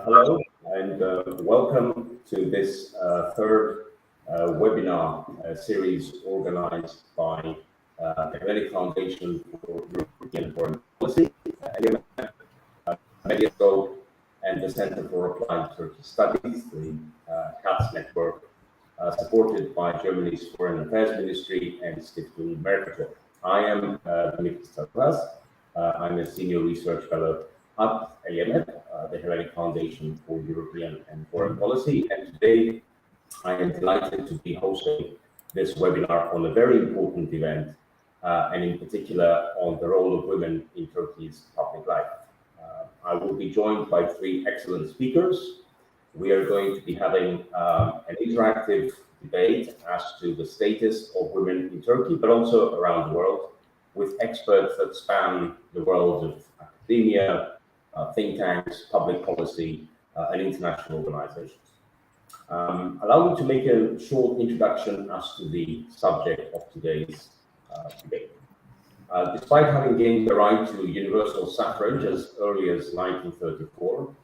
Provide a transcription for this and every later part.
Hello and welcome to this third webinar series organized by the Hellenic Foundation for European Foreign Policy, ELIMED, Medyascope, and the Center for Applied Turkish Studies, the CATS network, supported by Germany's Foreign Affairs Ministry and Stiftung Mercator. I am Tepav. I'm a senior research fellow at ELIMED, the Hellenic Foundation for European and Foreign Policy, and today I am delighted to be hosting this webinar on a very important event, and in particular on the role of women in Turkey's public life. I will be joined by three excellent speakers. We are going to be having an interactive debate as to the status of women in Turkey, but also around the world, with experts that span the world of academia, think tanks, public policy, and international organizations. Allow me to make a short introduction as to the subject of today's debate. Despite having gained the right to universal suffrage as early as 1934,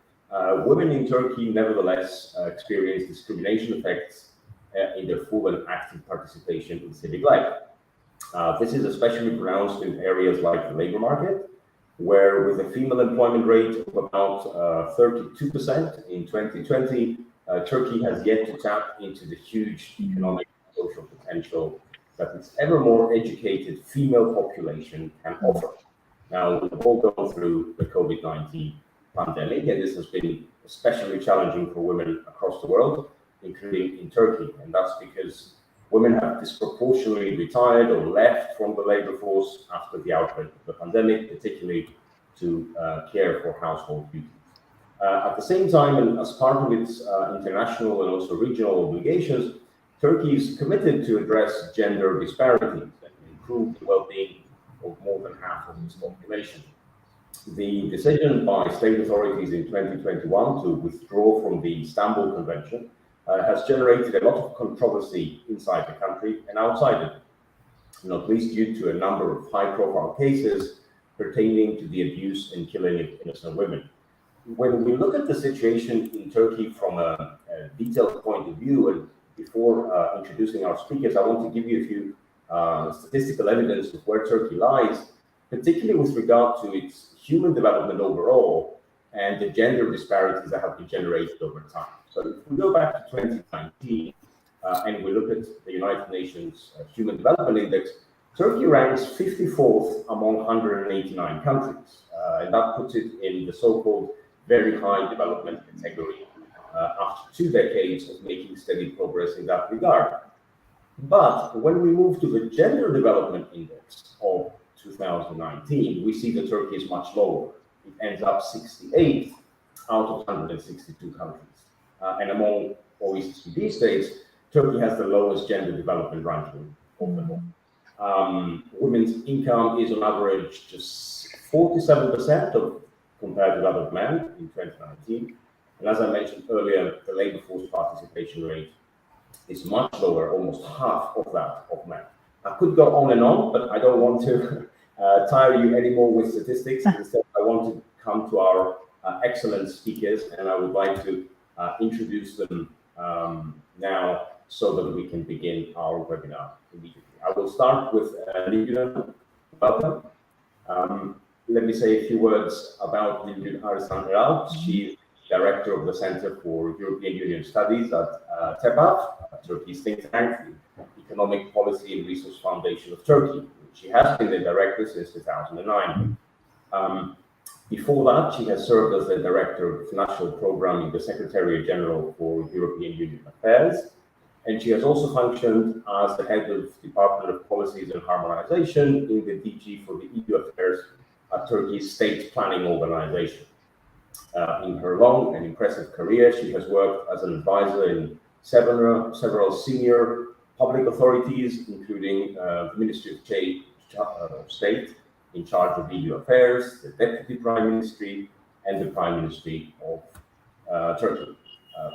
women in Turkey nevertheless experience discrimination effects in their full and active participation in civic life. This is especially pronounced in areas like the labor market, where with a female employment rate of about 32% in 2020, Turkey has yet to tap into the huge economic and social potential that its ever more educated female population can offer. Now, we've all gone through the COVID-19 pandemic, and this has been especially challenging for women across the world, including in Turkey, and that's because women have disproportionately retired or left from the labor force after the outbreak of the pandemic, particularly to care for household duties. At the same time, and as part of its international and also regional obligations, Turkey is committed to address gender disparities and improve the well-being of more than half of its population. The decision by state authorities in 2021 to withdraw from the Istanbul Convention has generated a lot of controversy inside the country and outside it, not least due to a number of high-profile cases pertaining to the abuse and killing of innocent women. When we look at the situation in Turkey from a detailed point of view, and before introducing our speakers, I want to give you a few statistical evidence of where Turkey lies, particularly with regard to its human development overall and the gender disparities that have been generated over time. So if we go back to 2019 and we look at the United Nations Human Development Index, Turkey ranks 54th among 189 countries, and that puts it in the so-called very high development category after 2 decades of making steady progress in that regard. But when we move to the Gender Development Index of 2019, we see that Turkey is much lower. It ends up 68th out of 162 countries. And among OECD states, Turkey has the lowest gender development ranking of them all. Women's income is on average just 47% compared to that of men in 2019. And as I mentioned earlier, the labor force participation rate is much lower, almost half of that of men. I could go on and on, but I don't want to tire you anymore with statistics. Instead, I want to come to our excellent speakers, and I would like to introduce them now so that we can begin our webinar immediately. I will start with Nilgün. Welcome. Let me say a few words about Nilgün Arısan-Eralp. She is Director of the Center for European Union Studies at Tepav, Turkey's think tank, the Economic Policy and Resource Foundation of Turkey. She has been the director since 2009. Before that, she has served as the Director of National Program in the Secretariat General for European Union Affairs, and she has also functioned as the head of Department of Policies and Harmonization in the DG for the EU Affairs at Turkey's State Planning Organization. In her long and impressive career, she has worked as an advisor in several senior public authorities, including the Ministry of State in charge of EU affairs, the Deputy Prime Ministry, and the Prime Ministry of Turkey.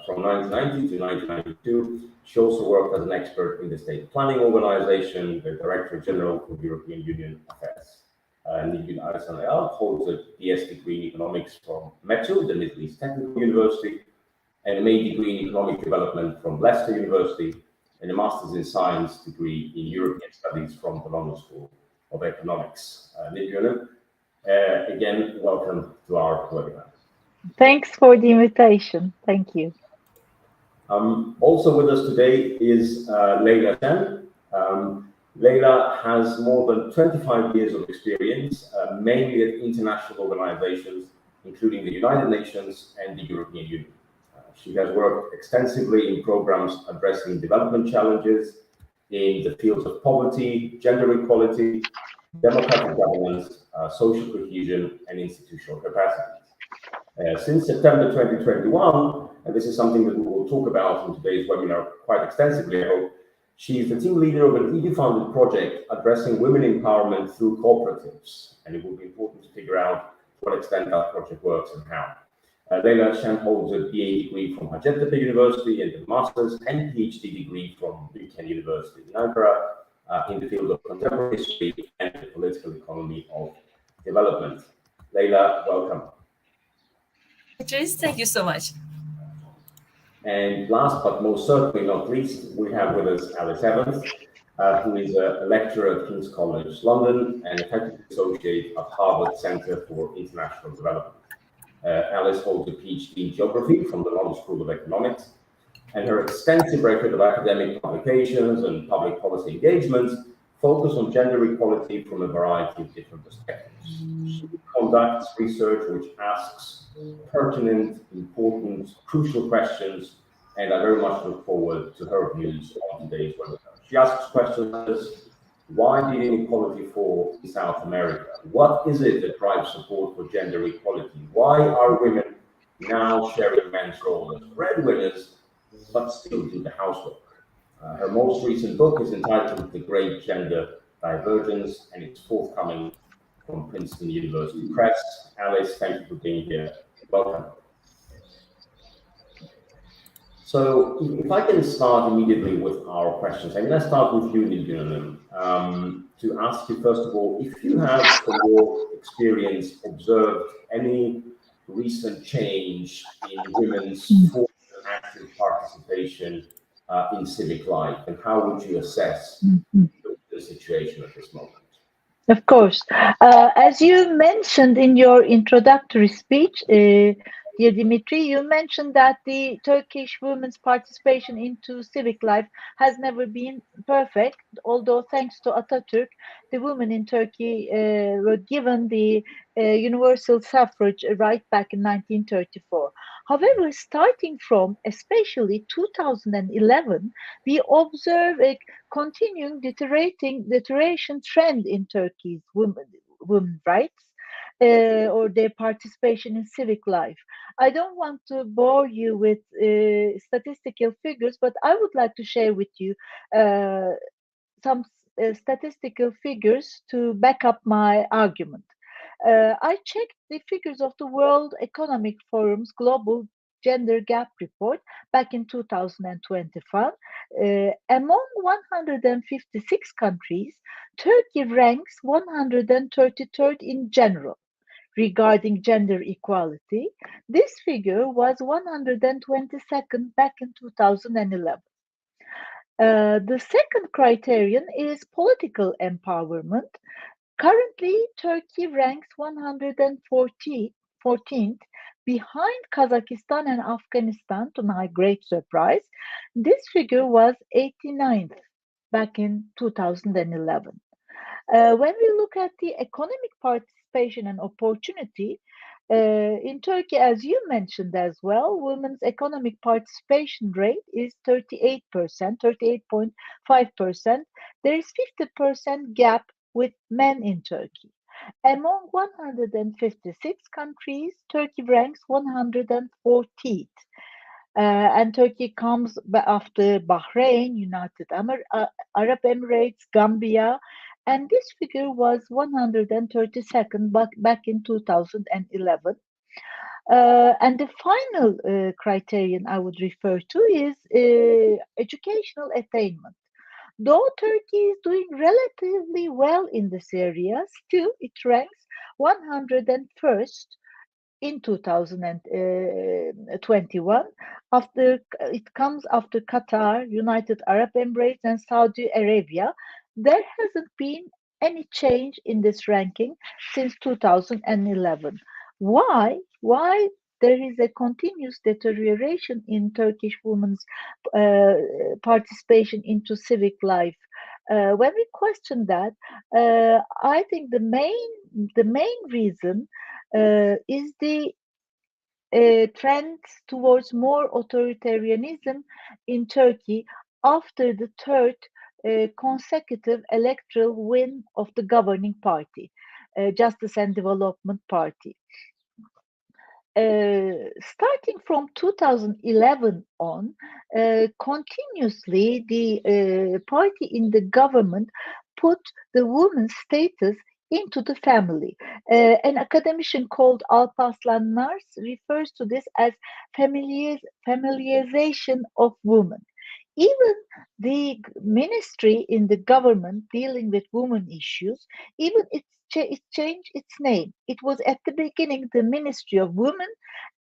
From 1990 to 1992, she also worked as an expert in the State Planning Organization, the Directorate General for European Union Affairs. Nilgün Arısan-Eralp holds a DS degree in economics from METU, the Middle East Technical University, and a main degree in economic development from Leicester University, and a master's in science degree in European studies from the London School of Economics. Nilgün, again, welcome to our webinar. Thanks for the invitation. Thank you. Also with us today is Leyla Shen. Leyla has more than 25 years of experience, mainly at international organizations, including the United Nations and the European Union. She has worked extensively in programs addressing development challenges in the fields of poverty, gender equality, democratic governance, social cohesion, and institutional capacities. Since September 2021, and this is something that we will talk about in today's webinar quite extensively, I hope, she is the team leader of an EU-funded project addressing women empowerment through cooperatives, and it will be important to figure out to what extent that project works and how. Leyla Shen holds a BA degree from Hacettepe University and a master's and PhD degree from Bilkent University in Ankara in the field of contemporary history and the political economy of development. Leyla, welcome. Thank you so much. And last but most certainly not least, we have with us Alice Evans, who is a lecturer at King's College London and a faculty associate at Harvard Center for International Development. Alice holds a PhD in geography from the London School of Economics, and her extensive record of academic publications and public policy engagements focus on gender equality from a variety of different perspectives. She conducts research which asks pertinent, important, crucial questions, and I very much look forward to her views on today's webinar. She asks questions such as, why did inequality fall in South America? What is it that drives support for gender equality? Why are women now sharing men's role as breadwinners, but still do the housework? Her most recent book is entitled The Great Gender Divergence, and it's forthcoming from Princeton University Press. Alice, thank you for being here. Welcome. So if I can start immediately with our questions, I'm going to start with you, Nilgün, to ask you, first of all, if you have, from your experience, observed any recent change in women's full active participation in civic life, and how would you assess the situation at this moment? Of course. As you mentioned in your introductory speech, dear Dimitri, you mentioned that the Turkish women's participation into civic life has never been perfect, although thanks to Atatürk, the women in Turkey were given the universal suffrage right back in 1934. However, starting from especially 2011, we observe a continuing deterioration trend in Turkey's women rights or their participation in civic life. I don't want to bore you with statistical figures, but I would like to share with you some statistical figures to back up my argument. I checked the figures of the World Economic Forum's Global Gender Gap Report back in 2025. Among 156 countries, Turkey ranks 133rd in general regarding gender equality. This figure was 122nd back in 2011. The second criterion is political empowerment. Currently, Turkey ranks 114th behind Kazakhstan and Afghanistan, to my great surprise. This figure was 89th back in 2011. When we look at the economic participation and opportunity, in Turkey, as you mentioned as well, women's economic participation rate is 38%, 38.5%. There is 50% gap with men in Turkey. Among 156 countries, Turkey ranks 114th. And Turkey comes after Bahrain, United Arab Emirates, Gambia, and this figure was 132nd back in 2011. And the final criterion I would refer to is educational attainment. Though Turkey is doing relatively well in this area, still it ranks 101st in 2021. After it comes after Qatar, United Arab Emirates, and Saudi Arabia. There hasn't been any change in this ranking since 2011. Why? Why there is a continuous deterioration in Turkish women's participation into civic life? When we question that, I think the main reason is the trend towards more authoritarianism in Turkey after the third consecutive electoral win of the governing party, Justice and Development Party. Starting from 2011 on, continuously the party in the government put the women's status into the family. An academician called Alparslan Nars refers to this as familiarization of women. Even the ministry in the government dealing with women issues, even it changed its name. It was at the beginning the Ministry of Women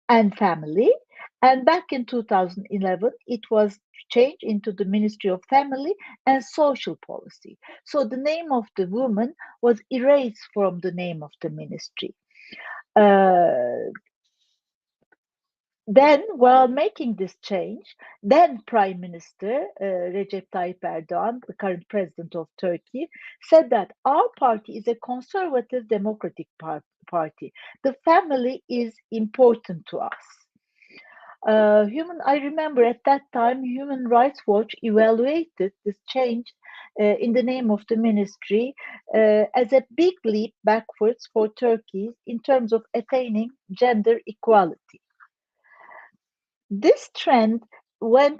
and Family, and back in 2011 it was changed into the Ministry of Family and Social Policy. So the name of the woman was erased from the name of the ministry. Then, while making this change, then Prime Minister Recep Tayyip Erdogan, the current president of Turkey, said that our party is a conservative democratic party. The family is important to us. I remember at that time, Human Rights Watch evaluated this change in the name of the ministry as a big leap backwards for Turkey in terms of attaining gender equality. This trend has gone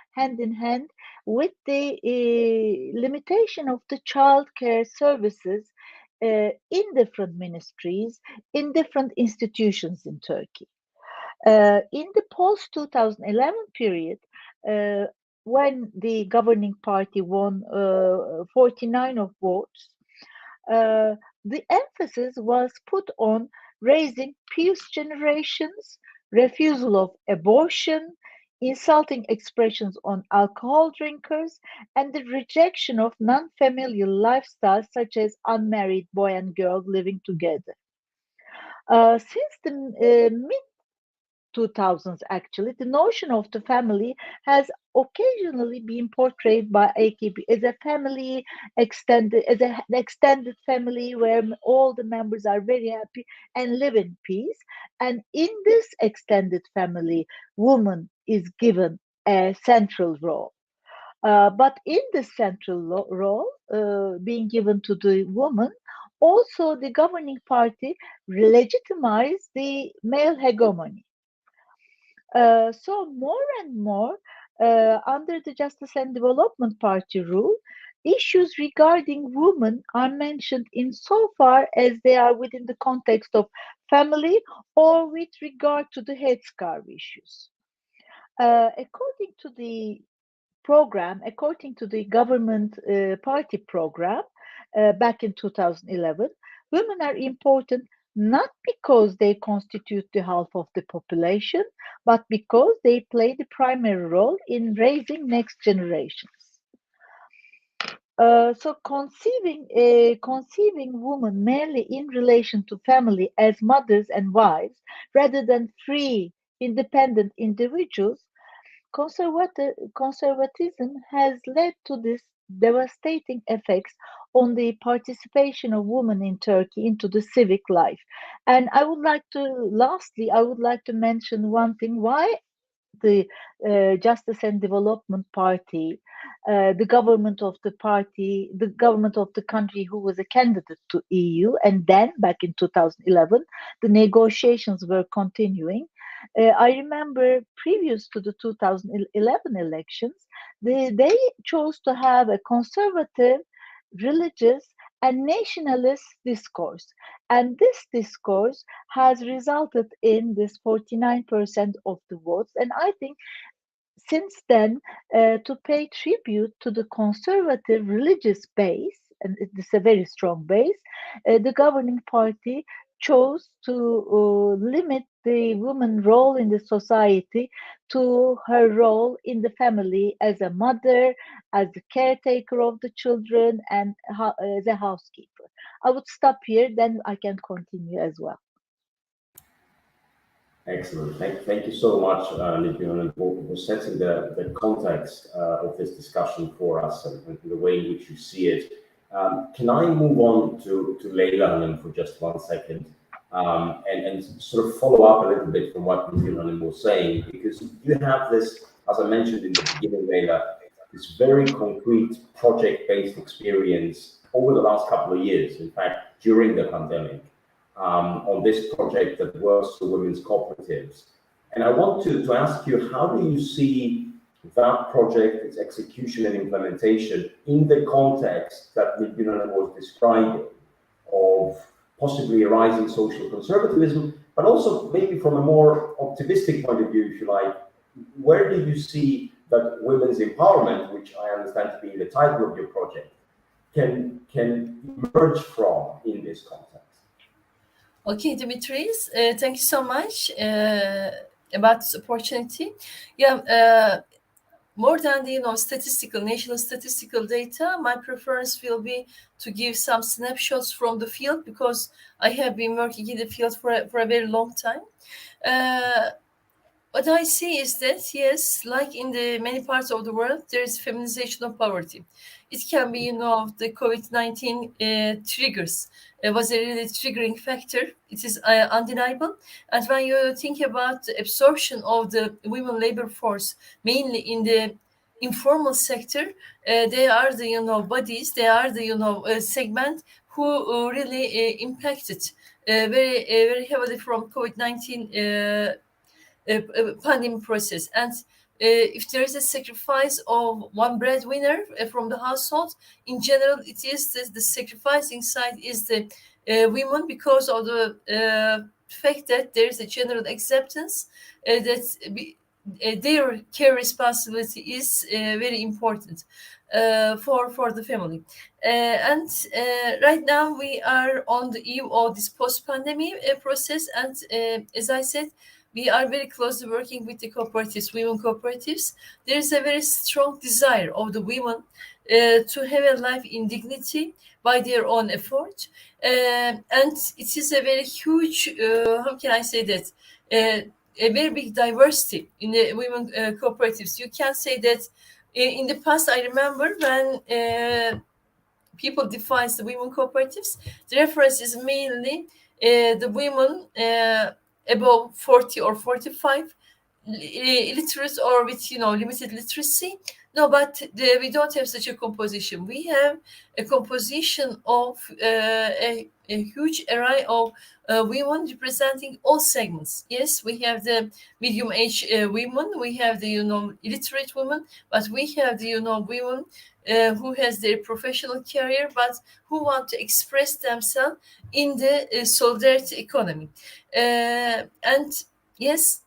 hand in hand with the limitation of the child care services in different ministries, in different institutions in Turkey. In the post-2011 period, when the governing party won 49 of votes, the emphasis was put on raising pious generations, refusal of abortion, insulting expressions on alcohol drinkers, and the rejection of non-familial lifestyles such as unmarried boy and girl living together. Since the mid 2000s, actually, the notion of the family has occasionally been portrayed by AKP as a family as an extended family where all the members are very happy and live in peace. And in this extended family, woman is given a central role. But in this central role being given to the woman, also the governing party legitimized the male hegemony. So more and more, under the Justice and Development Party rule, issues regarding women are mentioned insofar as they are within the context of family or with regard to the headscarf issues. According to the government party program back in 2011, women are important not because they constitute the half of the population, but because they play the primary role in raising next generations. So conceiving women merely in relation to family as mothers and wives, rather than free, independent individuals, conservatism has led to this devastating effects on the participation of women in Turkey into the civic life. And I would like to mention one thing: why the Justice and Development Party, the government of the country who was a candidate to EU, and then back in 2011, the negotiations were continuing. I remember previous to the 2011 elections, they chose to have a conservative, religious, and nationalist discourse. And this discourse has resulted in this 49% of the votes. And I think since then, to pay tribute to the conservative religious base, and it's a very strong base, the governing party chose to limit the woman's role in the society to her role in the family as a mother, as the caretaker of the children, and as a housekeeper. I would stop here, then I can continue as well. Excellent. Thank you so much, Nilgün, for setting the context of this discussion for us and the way in which you see it. Can I move on to Leyla for just 1 second and sort of follow up a little bit from what Nilgün was saying, because you have this, as I mentioned in the beginning, Leyla, this very concrete project-based experience over the last couple of years, in fact, during the pandemic, on this project that works for women's cooperatives. And I want to ask you, how do you see that project, its execution and implementation in the context that Nilgün was describing of possibly a rising social conservatism, but also maybe from a more optimistic point of view, if you like, where do you see that women's empowerment, which I understand to be the title of your project, can emerge from in this context? Okay, Dimitris, thank you so much about this opportunity. Yeah, more than the national statistical data, my preference will be to give some snapshots from the field, because I have been working in the field for a very long time. What I see is that, yes, like in the many parts of the world, there is feminization of poverty. It can be, the COVID-19 triggers. It was a really triggering factor. It is undeniable. And when you think about the absorption of the women labor force, mainly in the informal sector, they are the, bodies, they are the, segment who really impacted very, very heavily from COVID-19 pandemic process. And if there is a sacrifice of one breadwinner from the household, in general, it is the sacrificing side is the women, because of the fact that there is a general acceptance that their care responsibility is very important for the family. And right now we are on the eve of this post-pandemic process, and as I said, we are very closely working with the cooperatives, women cooperatives. There is a very strong desire of the women to have a life in dignity by their own effort. And it is a very huge, how can I say that, a very big diversity in the women cooperatives. You can say that in the past, I remember when people define the women cooperatives, the reference is mainly the women above 40 or 45, illiterate or with limited literacy. No, but we don't have such a composition. We have a composition of a huge array of women representing all segments. Yes, we have the medium age women, we have the illiterate women, but we have the women who has their professional career but who want to express themselves in the solidarity economy. And yes,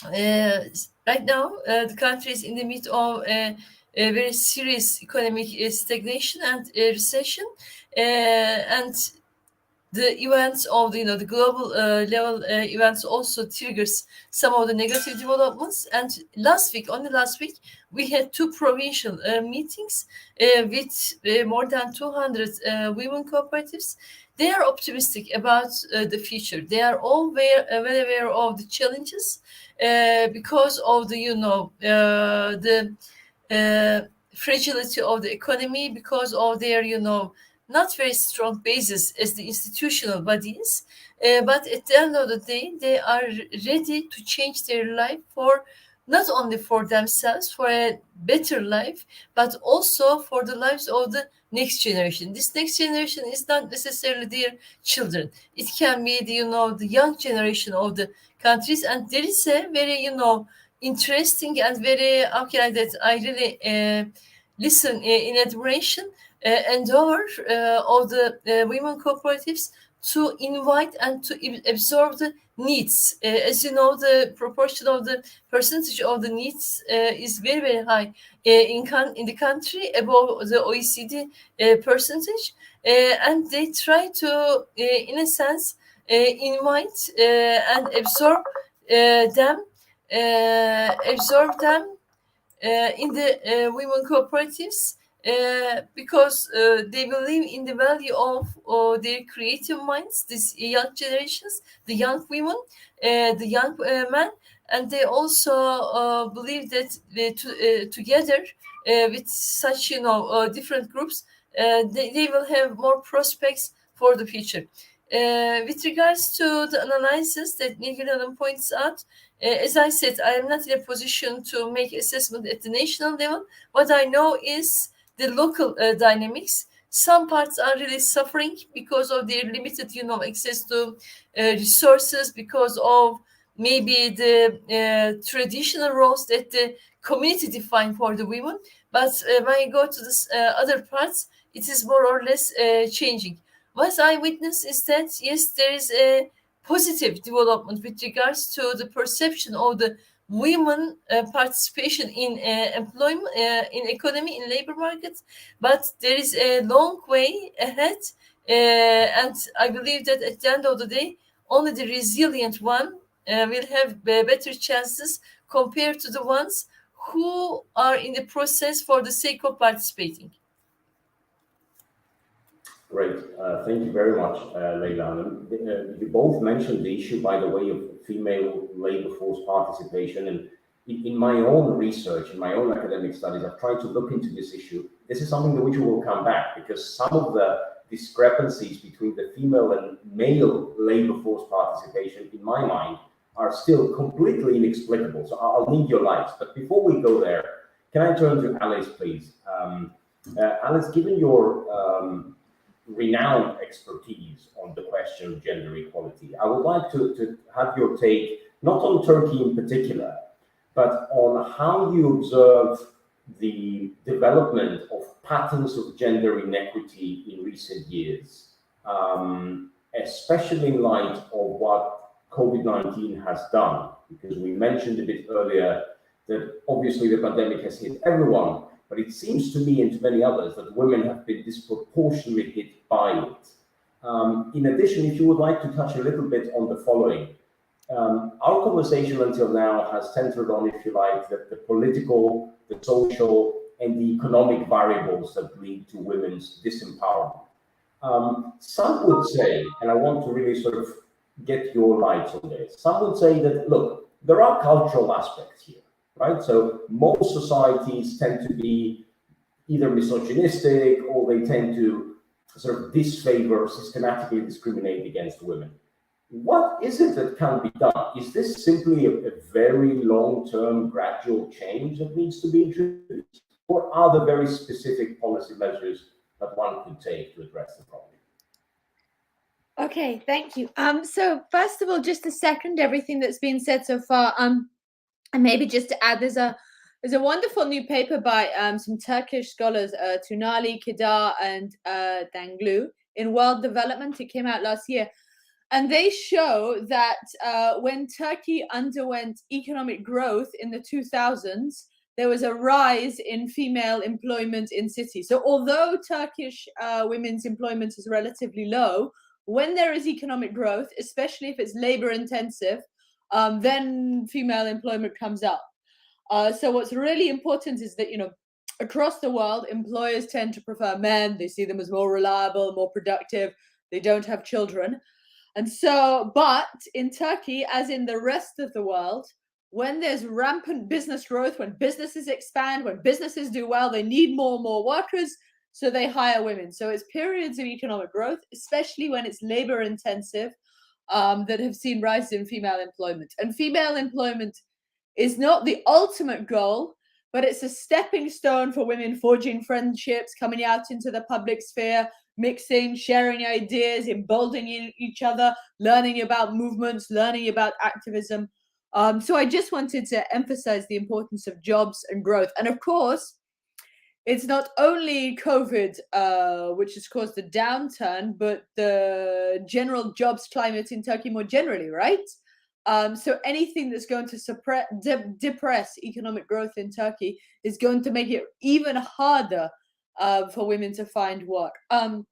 right now the country is in the midst of a very serious economic stagnation and recession, and the events of the global level events also triggers some of the negative developments. And only last week, we had two provincial meetings with more than 200 women cooperatives. They are optimistic about the future. They are all well aware of the challenges because of the fragility of the economy, because of their not very strong basis as the institutional bodies, but at the end of the day, they are ready to change their life not only for themselves, for a better life, but also for the lives of the next generation. This next generation is not necessarily their children. It can be the young generation of the countries, and there is a very interesting and very I really listen in admiration endeavor of the women cooperatives to invite and to absorb the needs. As you know, the proportion of the percentage of the needs is very, very high in the country, above the OECD percentage. And they try to, in a sense, invite and absorb them in the women cooperatives, because they believe in the value of their creative minds, these young generations, the young women, the young men, and they also believe that together with such, different groups, they will have more prospects for the future. With regards to the analysis that Nilgün points out, as I said, I am not in a position to make assessment at the national level. What I know is the local dynamics. Some parts are really suffering because of their limited, access to resources, because of maybe the traditional roles that the community define for the women. But when I go to the other parts, it is more or less changing. What I witness is that, yes, there is a positive development with regards to the perception of the women participation in employment, in economy, in labor markets, but there is a long way ahead, and I believe that at the end of the day, only the resilient one will have better chances compared to the ones who are in the process for the sake of participating. Great. Thank you very much, Leyla. You both mentioned the issue, by the way, of female labor force participation. And in my own research, in my own academic studies, I've tried to look into this issue. This is something to which we will come back, because some of the discrepancies between the female and male labor force participation, in my mind, are still completely inexplicable. So I'll need your lights. But before we go there, can I turn to Alice, please? Alice, given your renowned expertise on the question of gender equality, I would like to have your take, not on Turkey in particular, but on how you observe the development of patterns of gender inequity in recent years, especially in light of what COVID-19 has done, because we mentioned a bit earlier that obviously the pandemic has hit everyone, but it seems to me and to many others that women have been disproportionately hit by it. In addition, if you would like to touch a little bit on the following, our conversation until now has centered on, if you like, the political, the social, and the economic variables that lead to women's disempowerment. Some would say, and I want to really sort of get your lights on this, some would say that, look, there are cultural aspects here, right? So most societies tend to be either misogynistic, or they tend to sort of disfavor, systematically discriminate against women. What is it that can be done? Is this simply a very long-term gradual change that needs to be introduced? Or are there very specific policy measures that one could take to address the problem? Okay, thank you. So first of all, just to second everything that's been said so far, and maybe just to add, there's a wonderful new paper by some Turkish scholars, Tunali, Kedar, and Danglu, in World Development. It came out last year. And they show that when Turkey underwent economic growth in the 2000s, there was a rise in female employment in cities. So although Turkish women's employment is relatively low, when there is economic growth, especially if it's labor intensive, then female employment comes up. So what's really important is that, across the world, employers tend to prefer men. They see them as more reliable, more productive. They don't have children. And so, but in Turkey, as in the rest of the world, when there's rampant business growth, when businesses expand, when businesses do well, they need more and more workers, so they hire women. So it's periods of economic growth, especially when it's labor intensive, that have seen rise in female employment. And female employment is not the ultimate goal, but it's a stepping stone for women forging friendships, coming out into the public sphere, mixing, sharing ideas, emboldening each other, learning about movements, learning about activism. So I just wanted to emphasize the importance of jobs and growth. And of course, it's not only COVID which has caused a downturn, but the general jobs climate in Turkey more generally, right? So anything that's going to depress economic growth in Turkey is going to make it even harder for women to find work. And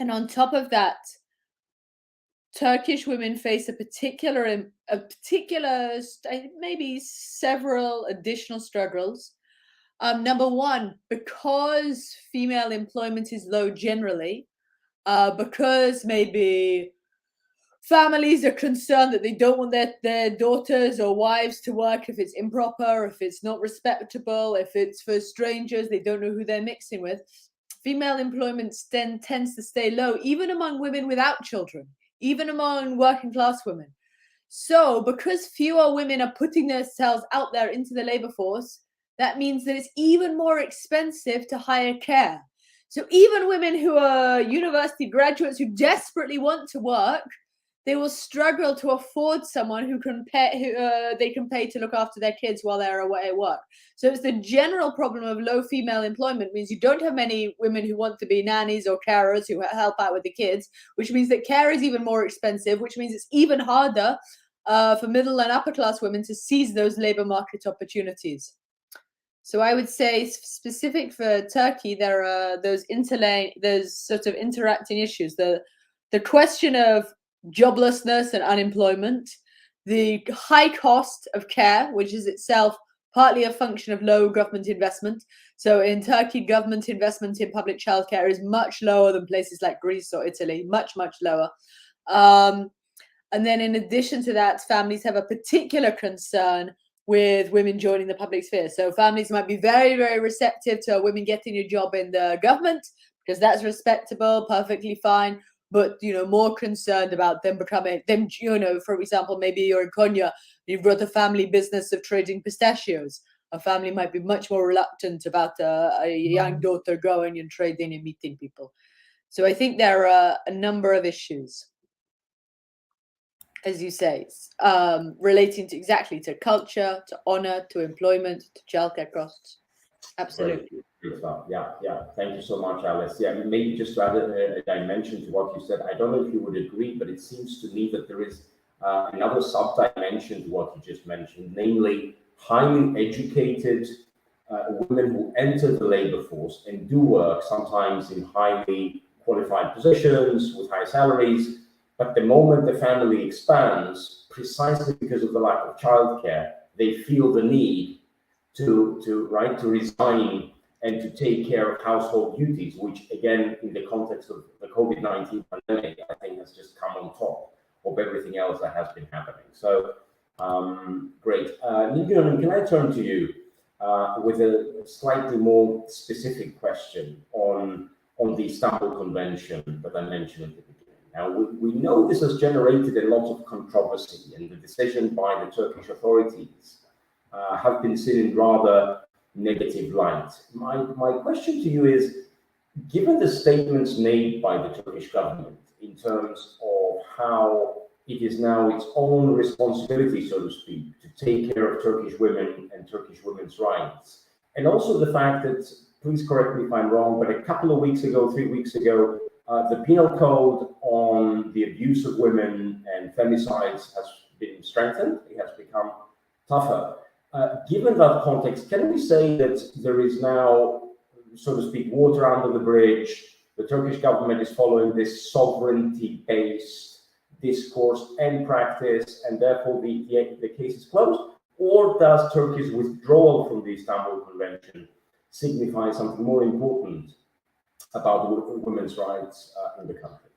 on top of that, Turkish women face maybe several additional struggles. Number one, because female employment is low generally, because maybe families are concerned that they don't want their daughters or wives to work if it's improper, if it's not respectable, if it's for strangers, they don't know who they're mixing with. Female employment tends to stay low, even among women without children, even among working class women. So because fewer women are putting themselves out there into the labor force, that means that it's even more expensive to hire care. So even women who are university graduates who desperately want to work, they will struggle to afford someone who they can pay to look after their kids while they're away at work. So it's the general problem of low female employment means you don't have many women who want to be nannies or carers who help out with the kids, which means that care is even more expensive, which means it's even harder for middle and upper class women to seize those labor market opportunities. So I would say specific for Turkey, there are those sort of interacting issues. The question of joblessness and unemployment, the high cost of care, which is itself partly a function of low government investment. So in Turkey, government investment in public childcare is much lower than places like Greece or Italy, much, much lower. And then in addition to that, families have a particular concern with women joining the public sphere. So families might be very, very receptive to women getting a job in the government because that's respectable, perfectly fine. But, more concerned about them becoming, for example, maybe you're in Konya, you've got a family business of trading pistachios. A family might be much more reluctant about a young daughter going and trading and meeting people. So I think there are a number of issues, as you say, relating to culture, to honor, to employment, to childcare costs. Absolutely. Great stuff. Yeah. Thank you so much, Alice. Yeah, maybe just to add a dimension to what you said, I don't know if you would agree, but it seems to me that there is another sub-dimension to what you just mentioned, namely highly educated women who enter the labor force and do work, sometimes in highly qualified positions with high salaries. But the moment the family expands, precisely because of the lack of childcare, they feel the need to resign and to take care of household duties, which again, in the context of the COVID-19 pandemic, I think has just come on top of everything else that has been happening. So, great. Nilgün, can I turn to you with a slightly more specific question on the Istanbul Convention that I mentioned at the beginning? Now, we know this has generated a lot of controversy, and the decision by the Turkish authorities have been seen in rather negative light. My question to you is, given the statements made by the Turkish government in terms of how it is now its own responsibility, so to speak, to take care of Turkish women and Turkish women's rights, and also the fact that, please correct me if I'm wrong, but a couple of weeks ago, 3 weeks ago, the penal code on the abuse of women and femicides has been strengthened. It has become tougher. Given that context, can we say that there is now, so to speak, water under the bridge? The Turkish government is following this sovereignty-based discourse and practice, and therefore the case is closed? Or does Turkey's withdrawal from the Istanbul Convention signify something more important about women's rights in the country?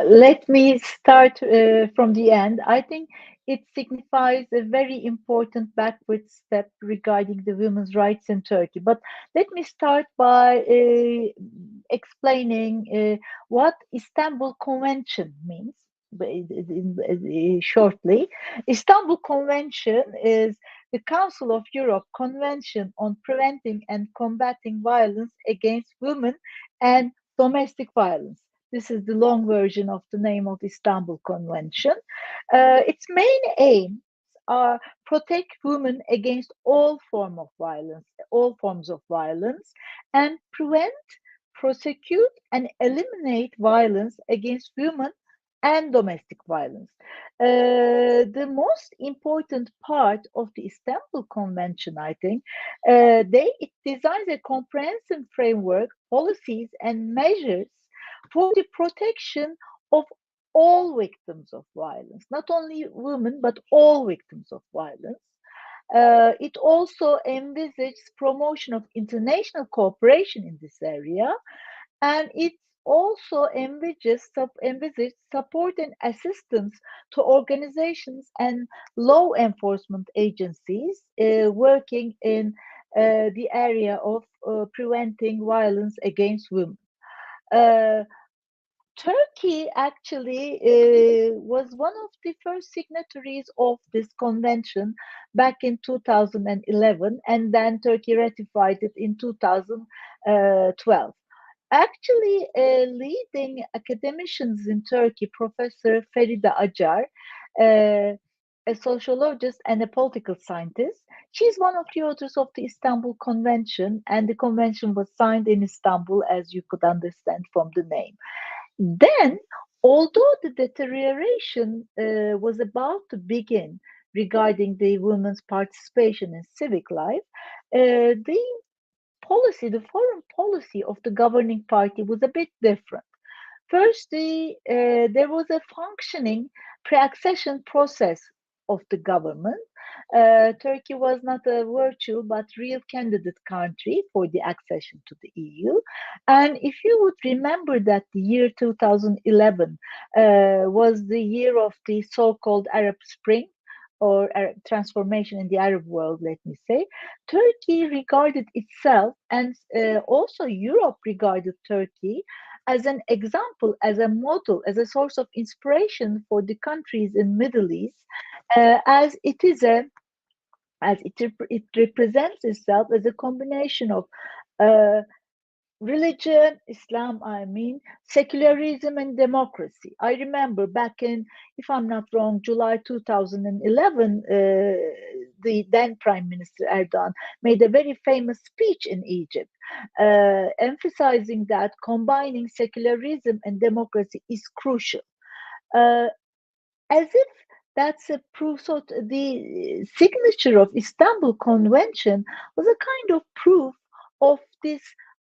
Let me start from the end. I think it signifies a very important backward step regarding the women's rights in Turkey. But let me start by explaining what Istanbul Convention means shortly. Istanbul Convention is the Council of Europe Convention on Preventing and Combating Violence Against Women and Domestic Violence. This is the long version of the name of the Istanbul Convention. Its main aims are protect women against all forms of violence, and prevent, prosecute, and eliminate violence against women and domestic violence. The most important part of the Istanbul Convention, I think, it designs a comprehensive framework, policies, and measures for the protection of all victims of violence, not only women, but all victims of violence. It also envisages promotion of international cooperation in this area, and it also envisages support and assistance to organizations and law enforcement agencies working in the area of preventing violence against women. Turkey actually was one of the first signatories of this convention back in 2011, and then Turkey ratified it in 2012. Actually, leading academicians in Turkey, Professor Feride Acar, a sociologist and a political scientist, she's one of the authors of the Istanbul Convention, and the convention was signed in Istanbul, as you could understand from the name. Then, although the deterioration was about to begin regarding the women's participation in civic life, the foreign policy of the governing party was a bit different. First, there was a functioning pre-accession process of the government. Turkey was not a virtual but real candidate country for the accession to the EU. And if you would remember that the year 2011 was the year of the so-called Arab Spring, or transformation in the Arab world, let me say, Turkey regarded itself, and also Europe regarded Turkey as an example, as a model, as a source of inspiration for the countries in Middle East, as it represents itself as a combination of religion, Islam, secularism and democracy. I remember back in, if I'm not wrong, July 2011, the then Prime Minister Erdogan made a very famous speech in Egypt, emphasizing that combining secularism and democracy is crucial. As if that's a proof, so the signature of Istanbul Convention was a kind of proof of this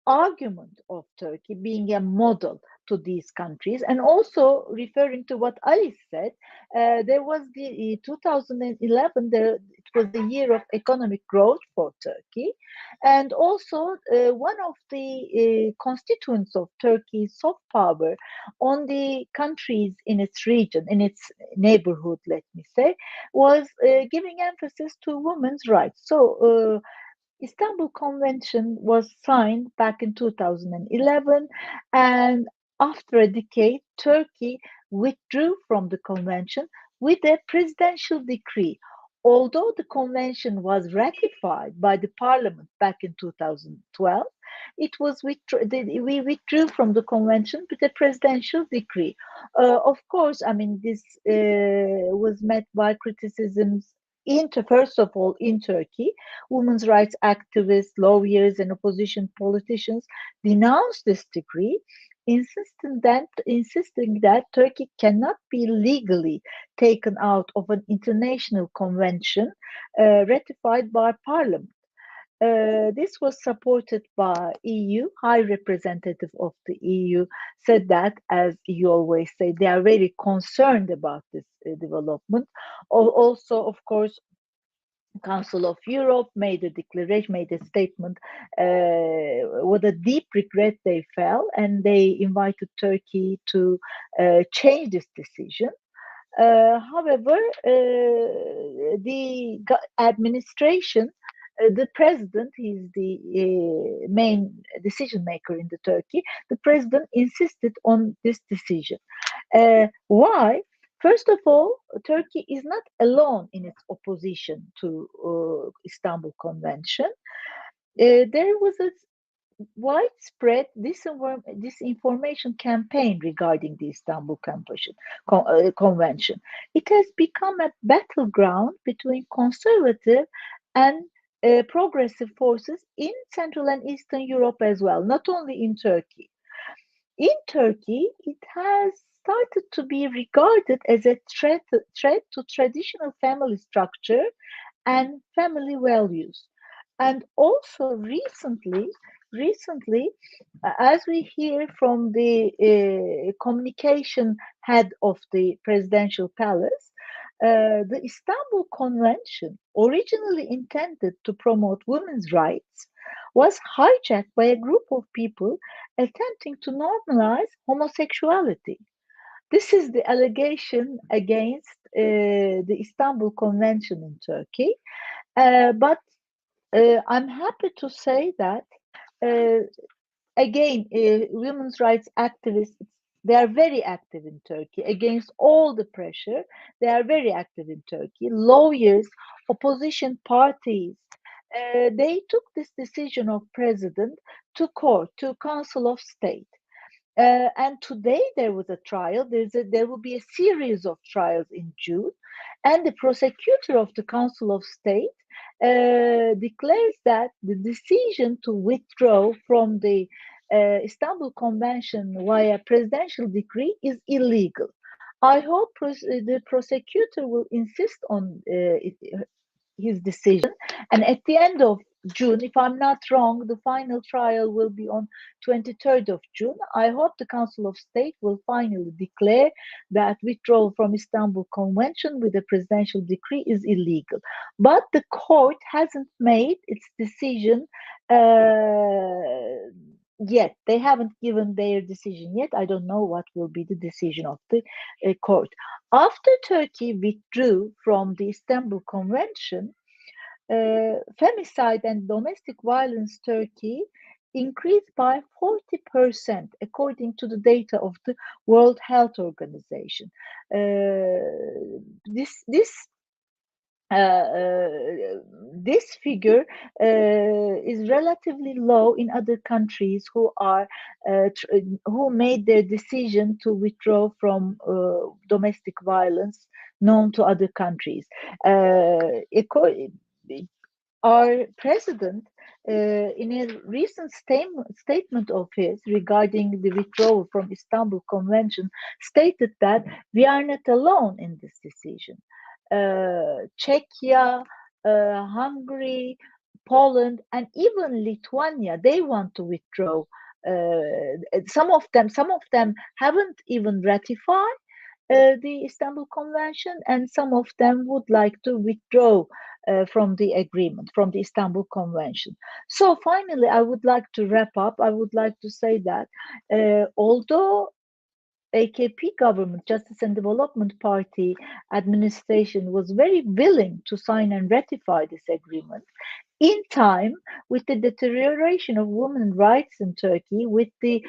argument of Turkey being a model to these countries, and also referring to what Ali said, there was the 2011. It was the year of economic growth for Turkey, and also one of the constituents of Turkey's soft power on the countries in its region, in its neighborhood, let me say, was giving emphasis to women's rights. So. Istanbul Convention was signed back in 2011, and after a decade, Turkey withdrew from the convention with a presidential decree. Although the convention was ratified by the parliament back in 2012, we withdrew from the convention with a presidential decree. Of course, this was met by criticisms. First of all, in Turkey, women's rights activists, lawyers, and opposition politicians denounced this decree, insisting that Turkey cannot be legally taken out of an international convention ratified by Parliament. This was supported by EU. High Representative of the EU said that, as you always say, they are very concerned about this development. Also, of course, Council of Europe made a declaration, made a statement with a deep regret they felt, and they invited Turkey to change this decision. However, the administration, the president, he's the main decision maker in the Turkey. The president insisted on this decision. Why? First of all, Turkey is not alone in its opposition to Istanbul Convention. There was a widespread disinformation campaign regarding the Istanbul Convention. It has become a battleground between conservative and progressive forces in Central and Eastern Europe as well, not only in Turkey. In Turkey, it has started to be regarded as a threat to traditional family structure and family values. And also recently, as we hear from the communication head of the presidential palace, the Istanbul Convention, originally intended to promote women's rights, was hijacked by a group of people attempting to normalize homosexuality. This is the allegation against the Istanbul Convention in Turkey. But I'm happy to say that, again, women's rights activists, they are very active in Turkey against all the pressure. They are very active in Turkey. Lawyers, opposition parties, they took this decision of president to court, to Council of State. And today there was a trial. There will be a series of trials in June, and the prosecutor of the Council of State declares that the decision to withdraw from the Istanbul Convention via presidential decree is illegal. I hope the prosecutor will insist on his decision, and at the end of June, if I'm not wrong, the final trial will be on 23rd of June. I hope the Council of State will finally declare that withdrawal from Istanbul Convention with a presidential decree is illegal. But the court hasn't made its decision yet. They haven't given their decision yet. I don't know what will be the decision of the court. After Turkey withdrew from the Istanbul Convention, femicide and domestic violence Turkey increased by 40%, according to the data of the World Health Organization. This figure is relatively low in other countries who made their decision to withdraw from domestic violence known to other countries. Our president, in a recent statement of his regarding the withdrawal from Istanbul Convention, stated that we are not alone in this decision. Czechia, Hungary, Poland, and even Lithuania, they want to withdraw. Some of them haven't even ratified the Istanbul Convention, and some of them would like to withdraw from the agreement, from the Istanbul Convention. So finally, I would like to wrap up. I would like to say that although AKP government, Justice and Development Party administration, was very willing to sign and ratify this agreement, in time, with the deterioration of women's rights in Turkey, with the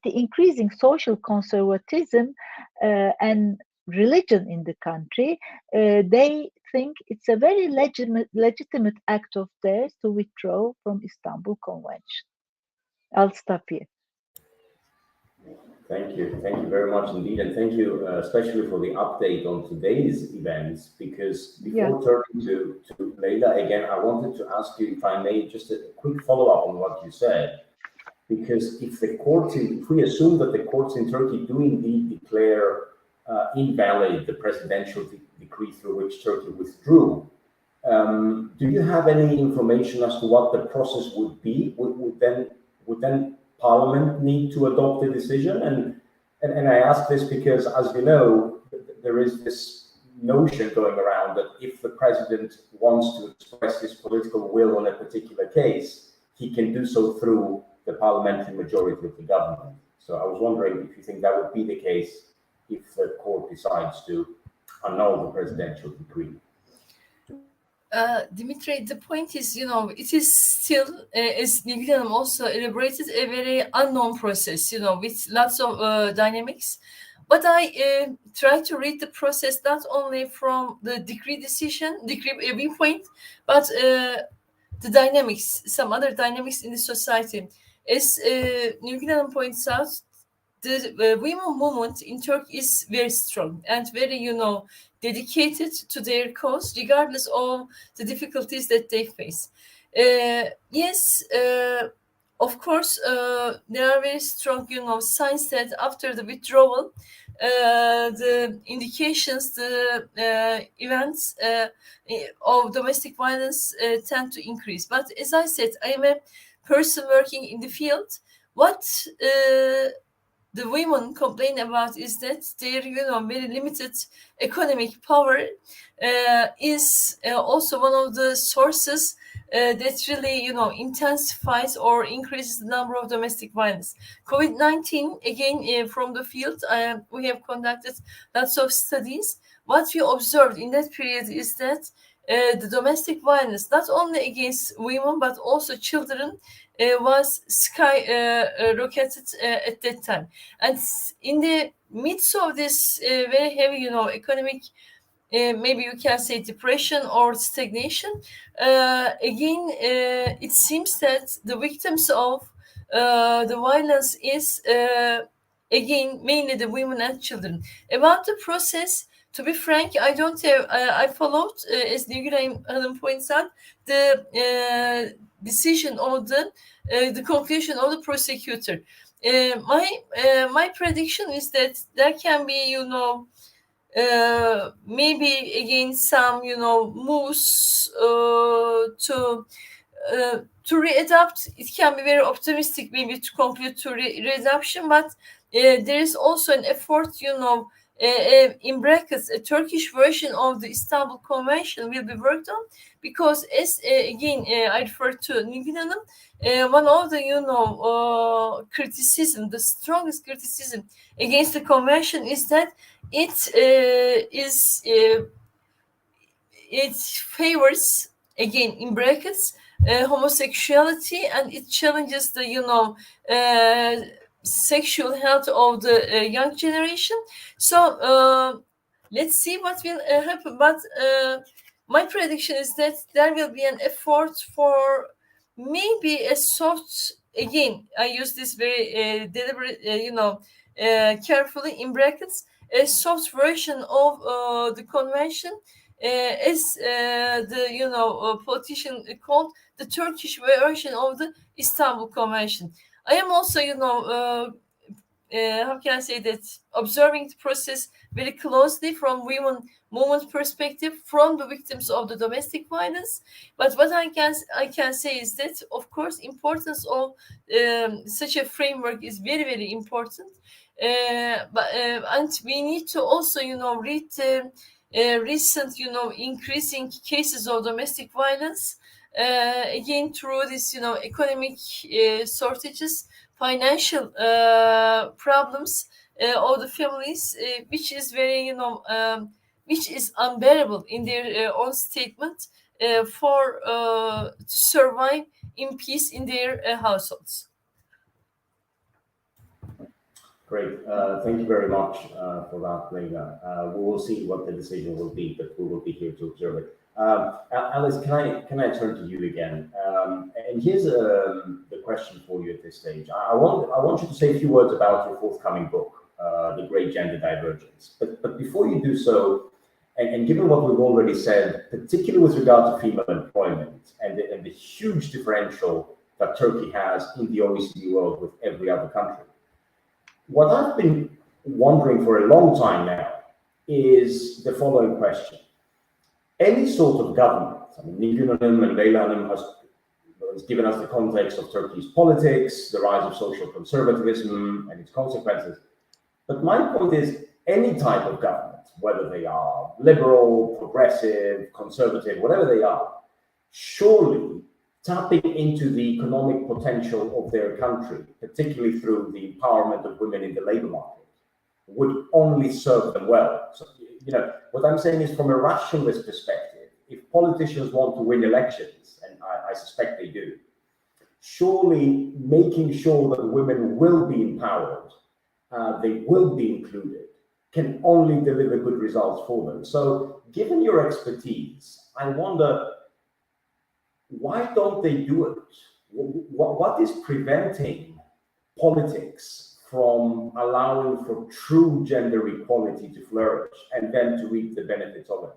increasing social conservatism and religion in the country, they think it's a very legitimate act of theirs to withdraw from Istanbul Convention. I'll stop here. Thank you very much indeed, and thank you especially for the update on today's events, because before turning to Leyla again, I wanted to ask you, if I may, just a quick follow-up on what you said. Because if we assume that the courts in Turkey do indeed declare invalid the presidential decree through which Turkey withdrew, do you have any information as to what the process would be? Would then Parliament need to adopt a decision? And I ask this because, as you know, there is this notion going around that if the president wants to express his political will on a particular case, he can do so through the parliamentary majority of the government. So I was wondering if you think that would be the case if the court decides to annul the presidential decree. Dimitri, the point is, it is still, as Nilgün also elaborated, a very unknown process, with lots of dynamics. But I try to read the process not only from the decree viewpoint, but the dynamics, some other dynamics in the society. As Nilgün points out, the women movement in Turkey is very strong and very, dedicated to their cause, regardless of the difficulties that they face. Yes, of course, there are very strong, signs that after the withdrawal, the indications, the events of domestic violence tend to increase. But as I said, I am a person working in the field. What the women complain about is that their, very limited economic power is also one of the sources that really, intensifies or increases the number of domestic violence. COVID-19, again, from the field, we have conducted lots of studies. What we observed in that period is that the domestic violence, not only against women, but also children, was skyrocketed at that time. And in the midst of this very heavy, economic, maybe you can say depression or stagnation, again, it seems that the victims of the violence is, again, mainly the women and children. About the process, to be frank, I don't have, I followed, as Nilgün points out, the decision of the conclusion of the prosecutor. My prediction is that there can be, maybe again some, moves to readapt. It can be very optimistic, maybe, to conclude to readaptation, but there is also an effort, in brackets, a Turkish version of the Istanbul Convention will be worked on, because as again I refer to Nilgün, one of the criticism, the strongest criticism against the convention is that it favors, again in brackets, homosexuality, and it challenges the sexual health of the young generation. So let's see what will happen. But my prediction is that there will be an effort for maybe a soft, again, I use this very deliberate, carefully in brackets, a soft version of the convention, as the politician called the Turkish version of the Istanbul Convention. I am also, how can I say that, observing the process very closely from women movement perspective, from the victims of the domestic violence. But what I can say is that, of course, importance of such a framework is very, very important. And we need to also, read the recent, increasing cases of domestic violence, again through this, economic shortages, financial problems of the families, which is very, which is unbearable in their own statement, for to survive in peace in their households. Great. Thank you very much for that, Leyla. We will see what the decision will be, but we will be here to observe it. Alice, can I turn to you again? And here's the question for you at this stage. I want you to say a few words about your forthcoming book, The Great Gender Divergence. But before you do so, and given what we've already said, particularly with regard to female employment and the huge differential that Turkey has in the OECD world with every other country, what I've been wondering for a long time now is the following question. Any sort of government, I mean, Nilgün and Leyla has given us the context of Turkey's politics, the rise of social conservatism and its consequences. But my point is, any type of government, whether they are liberal, progressive, conservative, whatever they are, surely tapping into the economic potential of their country, particularly through the empowerment of women in the labor market, would only serve them well. So, what I'm saying is, from a rationalist perspective, if politicians want to win elections, and I suspect they do, surely making sure that women will be empowered, they will be included, can only deliver good results for them. So given your expertise, I wonder, why don't they do it? What is preventing politics from allowing for true gender equality to flourish and then to reap the benefits of it?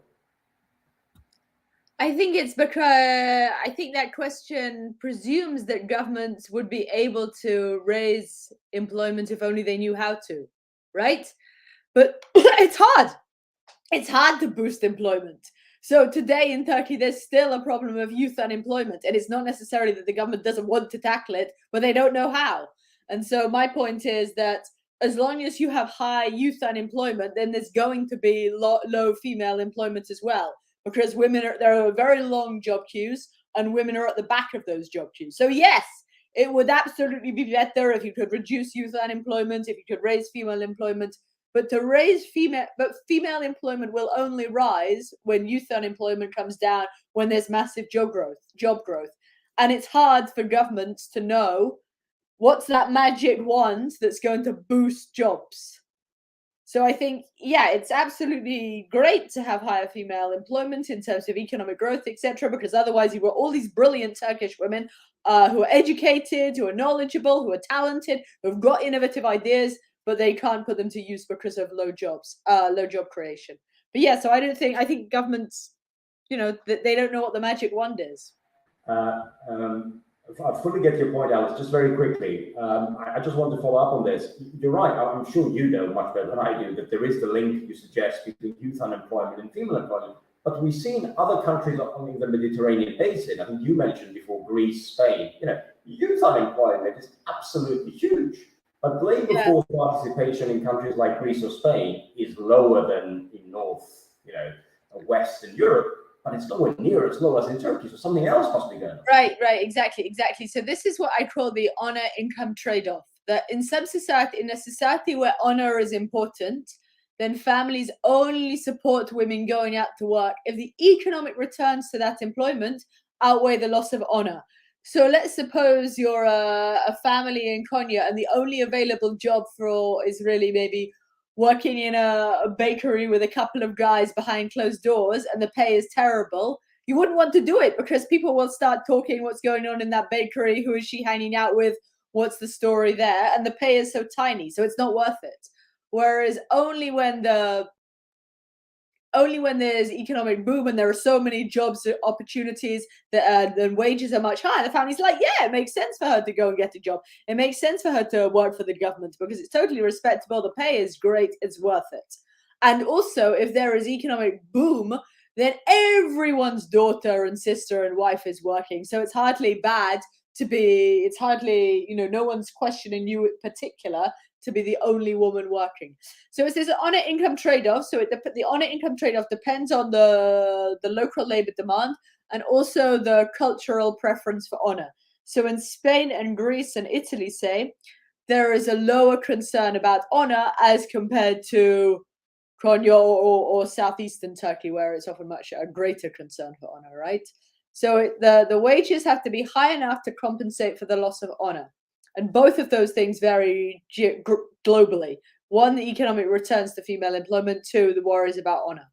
I think it's because I think that question presumes that governments would be able to raise employment if only they knew how to, right? But it's hard. It's hard to boost employment. So today in Turkey, there's still a problem of youth unemployment. And it's not necessarily that the government doesn't want to tackle it, but they don't know how. And so my point is that as long as you have high youth unemployment, then there's going to be low female employment as well. Because there are very long job queues and women are at the back of those job queues. So yes, it would absolutely be better if you could reduce youth unemployment, if you could raise female employment. But female employment will only rise when youth unemployment comes down, when there's massive job growth. And it's hard for governments to know what's that magic wand that's going to boost jobs. So I think, yeah, it's absolutely great to have higher female employment in terms of economic growth, etc., because otherwise you've got all these brilliant Turkish women who are educated, who are knowledgeable, who are talented, who've got innovative ideas, but they can't put them to use because of low job creation. But yeah, so I think governments, they don't know what the magic wand is. I fully get your point, Alice. Just very quickly, I just want to follow up on this. You're right. I'm sure you know much better than I do that there is the link you suggest between youth unemployment and female employment. But we've seen other countries in the Mediterranean basin. I think you mentioned before Greece, Spain. Youth unemployment is absolutely huge. But labor force participation in countries like Greece or Spain is lower than in North, Western Europe. But it's nowhere near as low as in Turkey, so something else must be going on. Right, exactly. So this is what I call the honor-income trade-off. That in a society where honor is important, then families only support women going out to work if the economic returns to that employment outweigh the loss of honor. So let's suppose you're a family in Konya and the only available job is really maybe working in a bakery with a couple of guys behind closed doors and the pay is terrible. You wouldn't want to do it because people will start talking what's going on in that bakery, who is she hanging out with, what's the story there, and the pay is so tiny, so it's not worth it. Whereas only when there's economic boom and there are so many jobs opportunities that the wages are much higher, the family's like, yeah, it makes sense for her to go and get a job. It makes sense for her to work for the government because it's totally respectable. The pay is great. It's worth it. And also, if there is economic boom, then everyone's daughter and sister and wife is working. So it's hardly bad no one's questioning you in particular to be the only woman working. So it's this honor income trade-off. So the honor income trade-off depends on the local labor demand and also the cultural preference for honor. So in Spain and Greece and Italy, say, there is a lower concern about honor as compared to Konya or southeastern Turkey, where it's often much a greater concern for honor, right? So the wages have to be high enough to compensate for the loss of honor. And both of those things vary globally. One, the economic returns to female employment. Two, the worries about honor.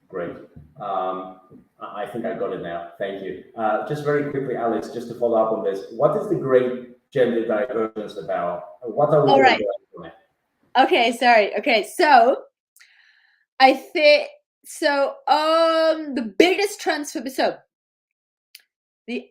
Great. I think I got it now. Thank you. Just very quickly, Alice, just to follow up on this. What is the great gender divergence about? What are we All right. doing from it? Okay, sorry. Okay, so I think the biggest transfer. So it's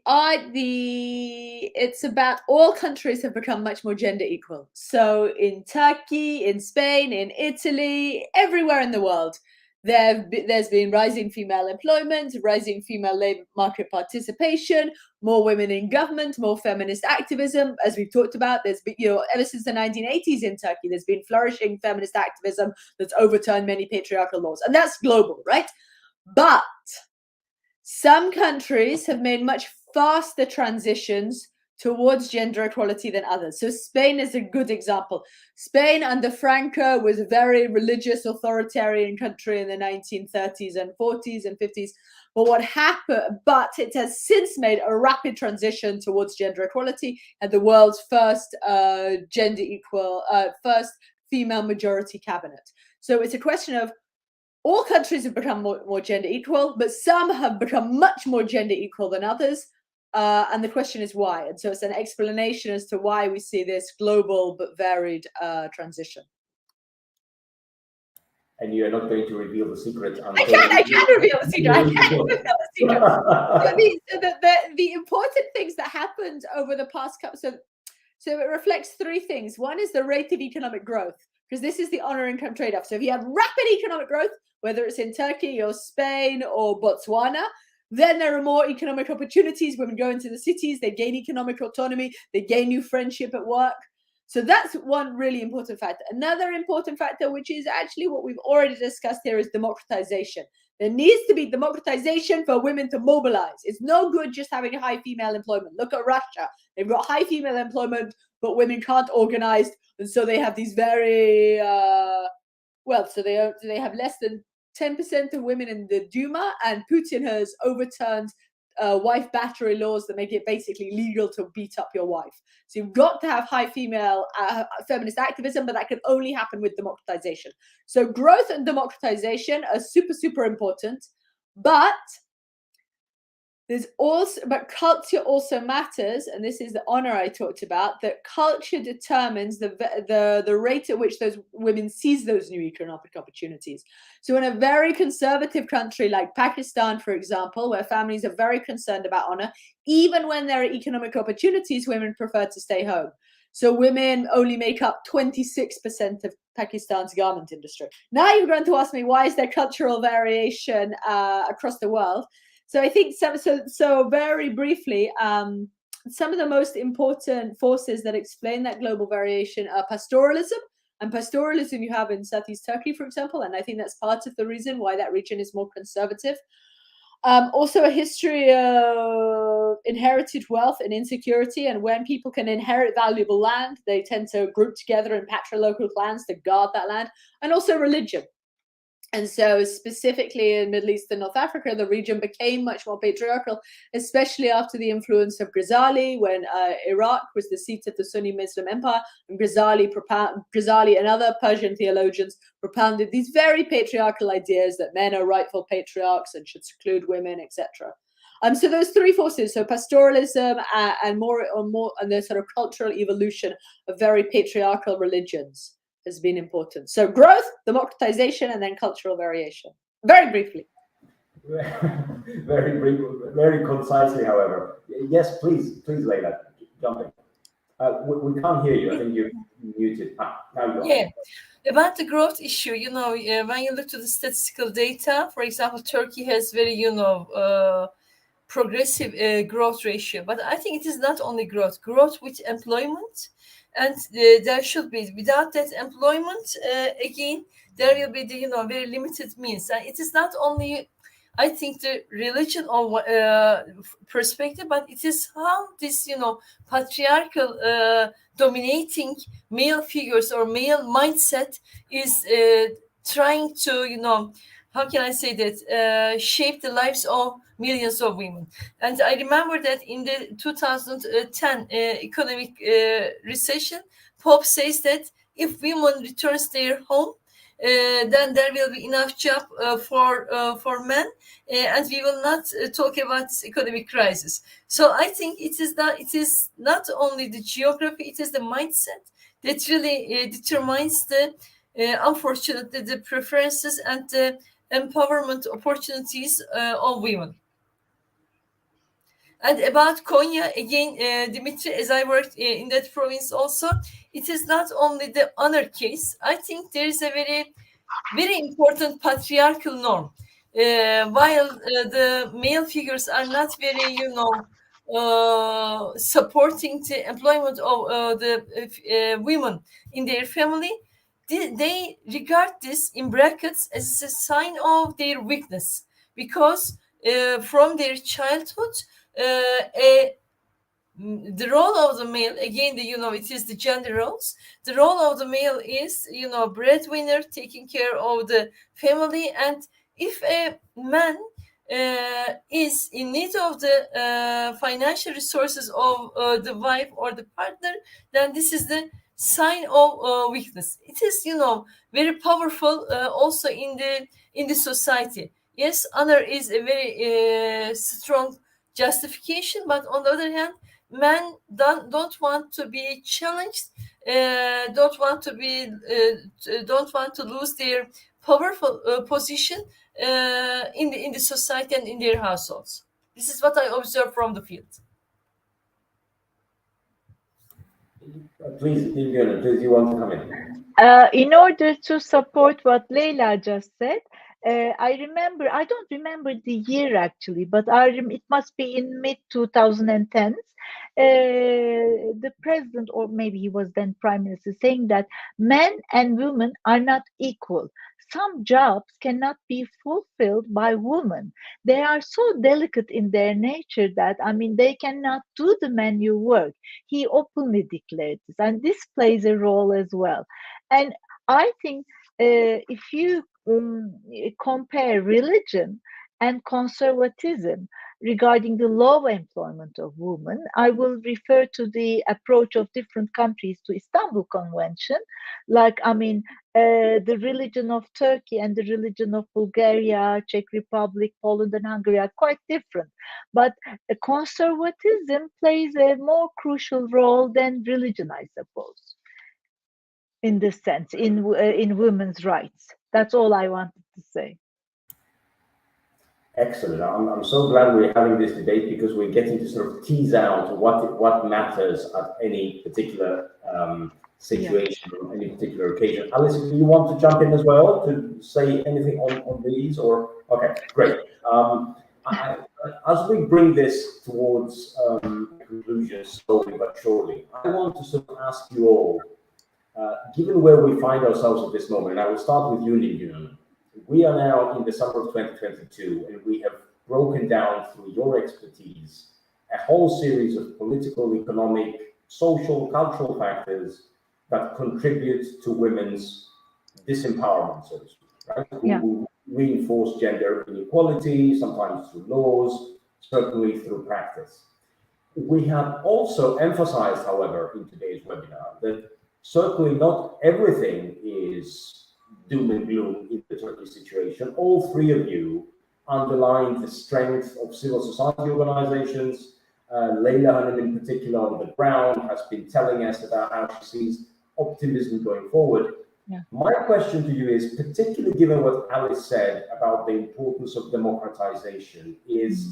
about all countries have become much more gender equal. So in Turkey, in Spain, in Italy, everywhere in the world, there's been rising female employment, rising female labor market participation, more women in government, more feminist activism. As we've talked about, there's been, ever since the 1980s in Turkey, there's been flourishing feminist activism that's overturned many patriarchal laws. And that's global, right? But some countries have made much faster transitions towards gender equality than others. So Spain is a good example. Spain under Franco was a very religious authoritarian country in the 1930s and 40s and 50s. But it has since made a rapid transition towards gender equality and the world's first first female majority cabinet. So it's a question of all countries have become more gender equal, but some have become much more gender equal than others. And the question is why. And so it's an explanation as to why we see this global but varied transition. And you are not going to reveal the secret until... I can reveal the secret. I can reveal the secret. The important things that happened over the past couple... So it reflects three things. One is the rate of economic growth, because this is the honor income trade-off. So if you have rapid economic growth, whether it's in Turkey or Spain or Botswana, then there are more economic opportunities. Women go into the cities, they gain economic autonomy, they gain new friendship at work. So that's one really important factor. Another important factor, which is actually what we've already discussed here, is democratization. There needs to be democratization for women to mobilize. It's no good just having high female employment. Look at Russia. They've got high female employment, but women can't organize. And so they have these very, so they have less than 10% of women in the Duma, and Putin has overturned wife battery laws that make it basically legal to beat up your wife. So you've got to have high female feminist activism, but that can only happen with democratization. So growth and democratization are super, super important, but culture also matters, and this is the honor I talked about, that culture determines the rate at which those women seize those new economic opportunities. So in a very conservative country like Pakistan, for example, where families are very concerned about honor, even when there are economic opportunities, women prefer to stay home. So women only make up 26% of Pakistan's garment industry. Now you're going to ask me, why is there cultural variation across the world? So I think so very briefly, some of the most important forces that explain that global variation are pastoralism. And pastoralism you have in Southeast Turkey, for example, and I think that's part of the reason why that region is more conservative. Also a history of inherited wealth and insecurity, and when people can inherit valuable land, they tend to group together in patrilocal clans to guard that land, and also religion. And so specifically in Middle East and North Africa, the region became much more patriarchal, especially after the influence of Ghazali, when Iraq was the seat of the Sunni Muslim Empire, and Ghazali and other Persian theologians propounded these very patriarchal ideas that men are rightful patriarchs and should seclude women, etc. So those three forces, so pastoralism and the sort of cultural evolution of very patriarchal religions, has been important. So growth, democratization, and then cultural variation. Very briefly. Very brief, very concisely, however. Yes, please, Leyla, jump in. We can't hear you. I think you're muted. Now you are. About the growth issue, when you look to the statistical data, for example, Turkey has very, progressive growth ratio. But I think it is not only growth with employment. And there should be, without that employment, again, there will be the, very limited means. And it is not only, I think, the religion or perspective, but it is how this, patriarchal dominating male figures or male mindset is trying to, how can I say that, shape the lives of millions of women. And I remember that in the 2010 economic recession, Pope says that if women returns their home, then there will be enough job for men, and we will not talk about economic crisis. So I think it is not only the geography, it is the mindset that really determines unfortunately the preferences and the empowerment opportunities of women. And about Konya, again, Dimitri, as I worked in that province also, it is not only the honor case. I think there is a very, very important patriarchal norm. While the male figures are not very, supporting the employment of the women in their family, they regard this in brackets as a sign of their weakness, because from their childhood, the role of the male, again, it is the gender roles. The role of the male is, breadwinner, taking care of the family. And if a man is in need of the financial resources of the wife or the partner, then this is the sign of weakness. It is, very powerful also in the in the society. Yes, honor is a very strong justification, but on the other hand, men don't want to be challenged, don't want to lose their powerful position in the society and in their households. This is what I observe from the field. Please, Nilgün, please, you want to come in? In order to support what Leyla just said, I don't remember the year actually, but it must be in mid-2010s. The president, or maybe he was then prime minister, saying that men and women are not equal. Some jobs cannot be fulfilled by women. They are so delicate in their nature that, I mean, they cannot do the manual work. He openly declared this, and this plays a role as well. And I think if you compare religion and conservatism regarding the low employment of women, I will refer to the approach of different countries to Istanbul Convention. Like, I mean, the religion of Turkey and the religion of Bulgaria, Czech Republic, Poland, and Hungary are quite different. But conservatism plays a more crucial role than religion, I suppose, in this sense, in women's rights. That's all I wanted to say. Excellent. I'm so glad we're having this debate, because we're getting to sort of tease out what matters at any particular situation, or any particular occasion. Alice, do you want to jump in as well to say anything on these? Or okay, great. As we bring this towards conclusion slowly but surely, I want to sort of ask you all, given where we find ourselves at this moment, and I will start with you, Nilgün. We are now in the summer of 2022, and we have broken down through your expertise a whole series of political, economic, social, cultural factors that contribute to women's disempowerment, so to speak, right? Yeah. Who reinforce gender inequality, sometimes through laws, certainly through practice. We have also emphasized, however, in today's webinar, that certainly not everything is doom and gloom in the Turkish situation. All three of you underlined the strength of civil society organizations. Leyla, in particular, on the ground, has been telling us about how she sees optimism going forward. Yeah. My question to you is, particularly given what Alice said about the importance of democratization, is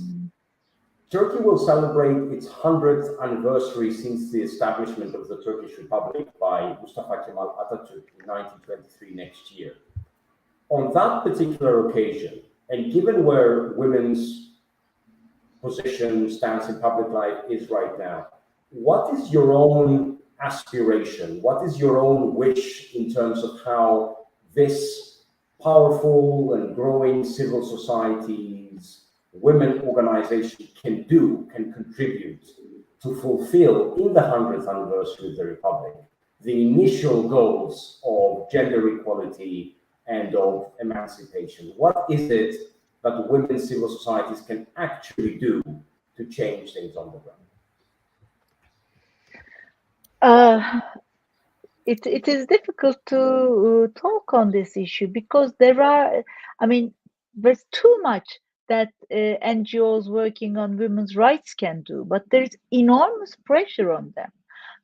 Turkey will celebrate its 100th anniversary since the establishment of the Turkish Republic by Mustafa Kemal Atatürk in 1923 next year. On that particular occasion, and given where women's position, stance in public life is right now, what is your own aspiration? What is your own wish in terms of how this powerful and growing civil societies, women organization can contribute to fulfill in the 100th anniversary of the Republic the initial goals of gender equality and of emancipation? What is it that women's civil societies can actually do to change things on the ground? It is difficult to talk on this issue, because there's too much that NGOs working on women's rights can do, but there's enormous pressure on them.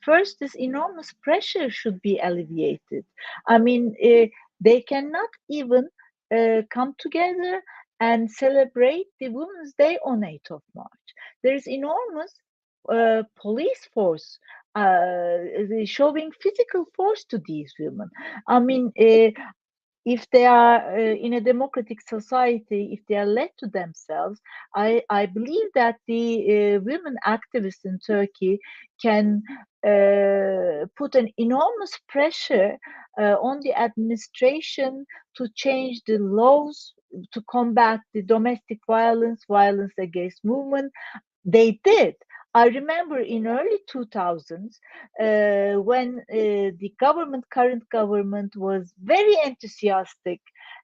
First, this enormous pressure should be alleviated. They cannot even come together and celebrate the Women's Day on 8th of March. There's enormous police force showing physical force to these women. If they are in a democratic society, if they are led to themselves, I believe that the women activists in Turkey can put an enormous pressure on the administration to change the laws to combat the domestic violence against women. They did. I remember in early 2000s when the current government was very enthusiastic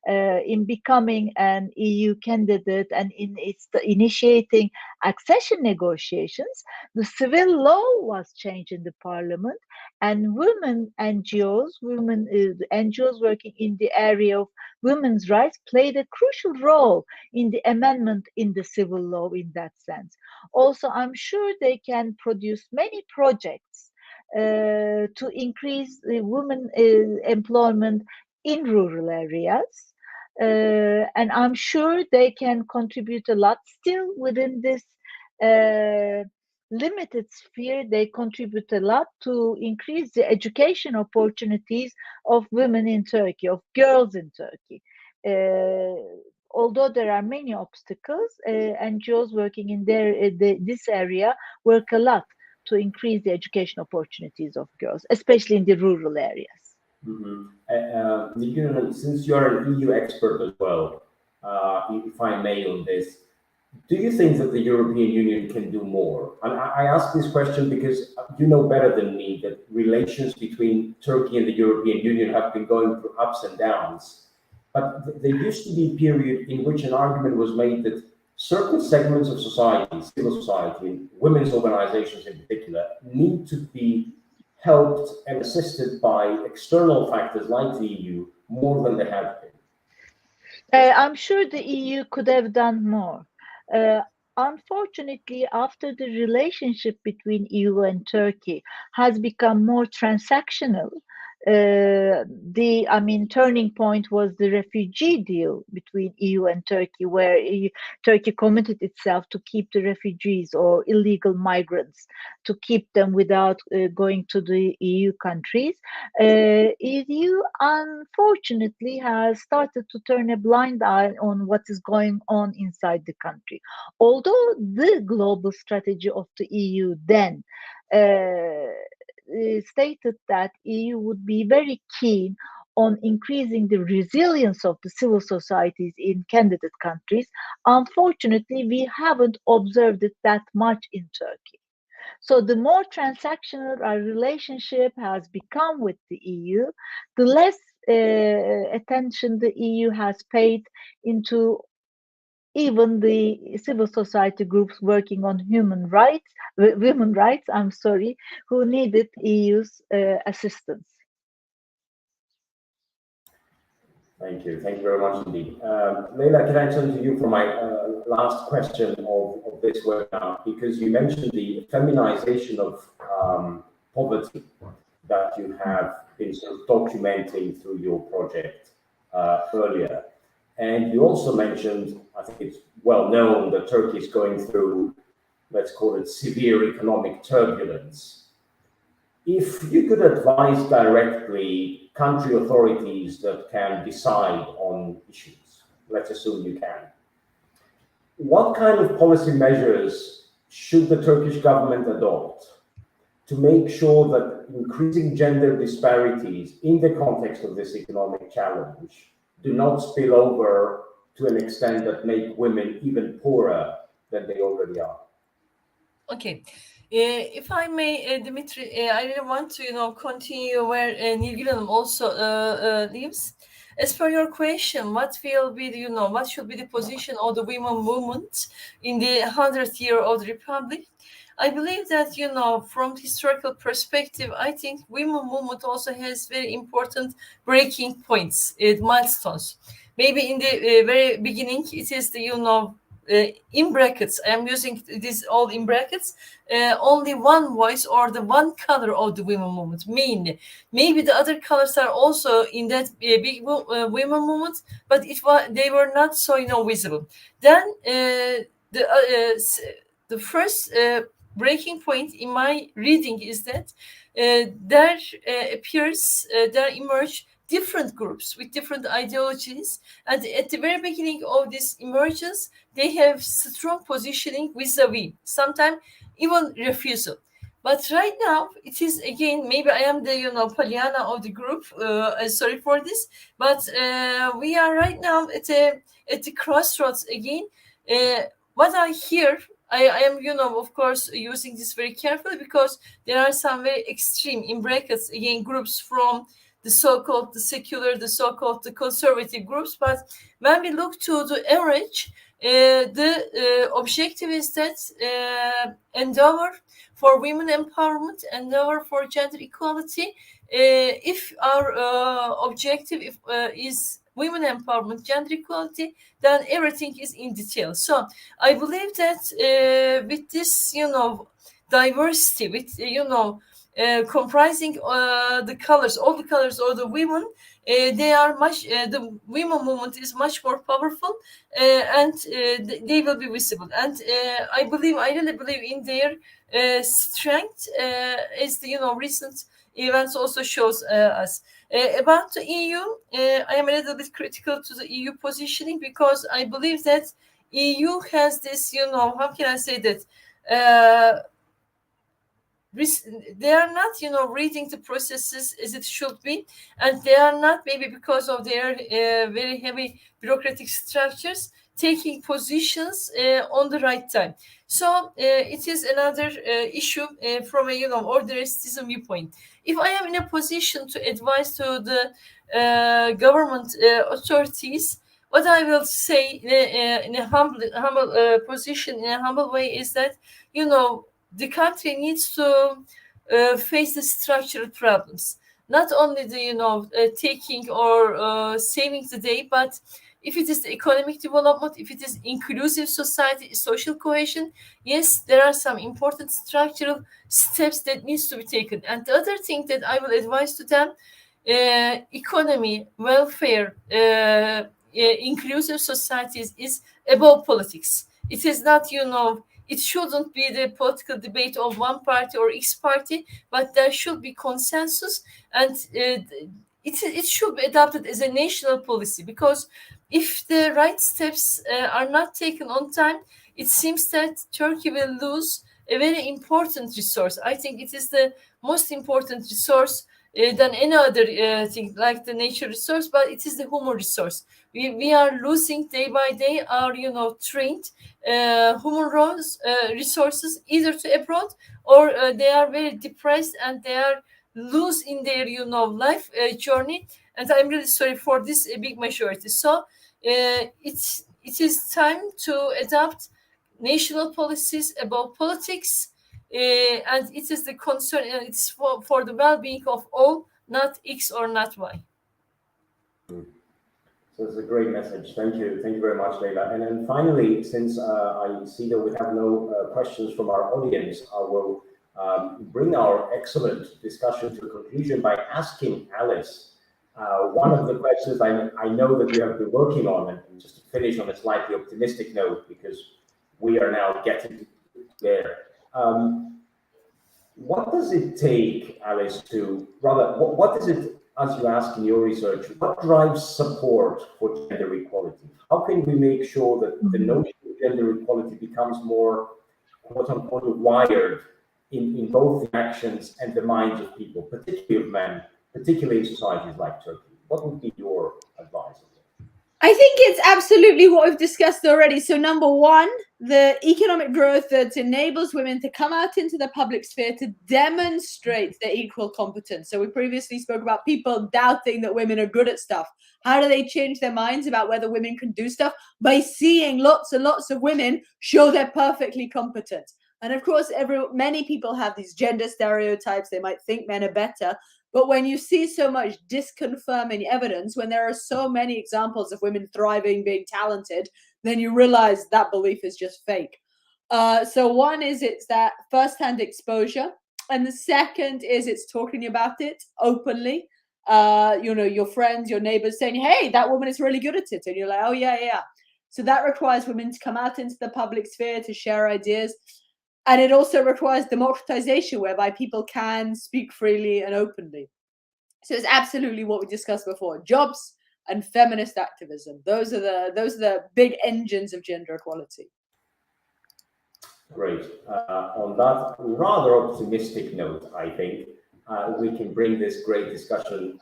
in becoming an EU candidate and in initiating accession negotiations, the civil law was changed in the parliament, and NGOs working in the area of women's rights played a crucial role in the amendment in the civil law in that sense. Also, I'm sure they can produce many projects to increase the women employment in rural areas. And I'm sure they can contribute a lot still within this limited sphere. They contribute a lot to increase the education opportunities of women in Turkey, of girls in Turkey. Although there are many obstacles, NGOs working in this area work a lot to increase the education opportunities of girls, especially in the rural areas. Nilgün, since you're an EU expert as well, if I may on this, do you think that the European Union can do more? And I ask this question because you know better than me that relations between Turkey and the European Union have been going through ups and downs. But there used to be a period in which an argument was made that certain segments of society, civil society, women's organizations in particular, need to be helped and assisted by external factors like the EU more than they have been. I'm sure the EU could have done more. Unfortunately, after the relationship between EU and Turkey has become more transactional, turning point was the refugee deal between EU and Turkey, where Turkey committed itself to keep the refugees or illegal migrants, to keep them without going to the EU countries. EU, unfortunately, has started to turn a blind eye on what is going on inside the country. Although the global strategy of the EU then stated that EU would be very keen on increasing the resilience of the civil societies in candidate countries, unfortunately, we haven't observed it that much in Turkey. So the more transactional our relationship has become with the EU, the less attention the EU has paid into even the civil society groups working on women rights, who needed EU's assistance. Thank you very much indeed. Leyla, can I turn to you for my last question of this webinar, because you mentioned the feminization of poverty that you have been sort of documenting through your project earlier. And you also mentioned, I think it's well known, that Turkey is going through, let's call it, severe economic turbulence. If you could advise directly country authorities that can decide on issues, let's assume you can, what kind of policy measures should the Turkish government adopt to make sure that increasing gender disparities in the context of this economic challenge do not spill over to an extent that make women even poorer than they already are? Okay. If I may, Dimitri, I really want to, continue where Nilgün also lives. As per your question, what will be, what should be the position of the women movement in the 100th year of the Republic? I believe that, from historical perspective, I think women movement also has very important breaking points, milestones. Maybe in the very beginning, it is the, in brackets, I am using this all in brackets, only one voice or the one color of the women movement, mainly. Maybe the other colors are also in that big women movement, but they were not so, visible. Then the first breaking point in my reading is that there emerge different groups with different ideologies, and at the very beginning of this emergence, they have strong positioning vis-a-vis, sometimes even refusal. But right now, it is again, maybe I am the Pollyanna of the group. Sorry for this, but we are right now at the crossroads again. What I hear, I am, of course, using this very carefully, because there are some very extreme, in brackets, again, groups from the so-called the secular, the so-called the conservative groups. But when we look to the average, the objective is that endeavor for women empowerment, endeavor for gender equality. If our objective is women empowerment, gender equality, then everything is in detail. So I believe that with this, diversity, with, comprising the colors, all the colors of the women, they are much, the women movement is much more powerful, and they will be visible. And I really believe in their strength, as the, recent events also shows us. About the EU, I am a little bit critical to the EU positioning, because I believe that EU has this, how can I say that? They are not, reading the processes as it should be, and they are not, maybe because of their very heavy bureaucratic structures, taking positions on the right time. So it is another issue from a, ordinary citizen viewpoint. If I am in a position to advise to the government authorities, what I will say in a humble position, in a humble way, is that, the country needs to face the structural problems, not only the taking or saving the day, but if it is the economic development, if it is inclusive society, social cohesion, yes, there are some important structural steps that needs to be taken. And the other thing that I will advise to them, economy, welfare, inclusive societies is above politics. It is not, it shouldn't be the political debate of one party or X party, but there should be consensus, and it should be adopted as a national policy, because if the right steps are not taken on time, it seems that Turkey will lose a very important resource. I think it is the most important resource than any other thing, like the nature resource, but it is the human resource. We are losing day by day our, trained human resources, either to abroad, or they are very depressed and they are loose in their, life journey. And I'm really sorry for this big majority. So it is time to adopt national policies above politics. And it is the concern, and it's for the well-being of all, not X or not Y. So it's a great message. Thank you very much, Leyla. And then finally, since I see that we have no questions from our audience, I will bring our excellent discussion to a conclusion by asking Alice one of the questions I know that you have been working on, and just to finish on a slightly optimistic note, because we are now getting there. What does it take, Alice, what is it, as you ask in your research, what drives support for gender equality? How can we make sure that the notion of gender equality becomes more, quote unquote, wired in both the actions and the minds of people, particularly of men, particularly in societies like Turkey? What would be your advice? I think it's absolutely what we've discussed already. So number one, the economic growth that enables women to come out into the public sphere to demonstrate their equal competence. So we previously spoke about people doubting that women are good at stuff. How do they change their minds about whether women can do stuff? By seeing lots and lots of women show they're perfectly competent. And of course, many people have these gender stereotypes. They might think men are better. But when you see so much disconfirming evidence, when there are so many examples of women thriving, being talented, then you realize that belief is just fake. So one is it's that firsthand exposure. And the second is it's talking about it openly. Your friends, your neighbors saying, hey, that woman is really good at it. And you're like, oh, yeah. So that requires women to come out into the public sphere to share ideas. And it also requires democratization, whereby people can speak freely and openly. So it's absolutely what we discussed before: jobs and feminist activism. Those are the big engines of gender equality. Great. On that rather optimistic note, I think we can bring this great discussion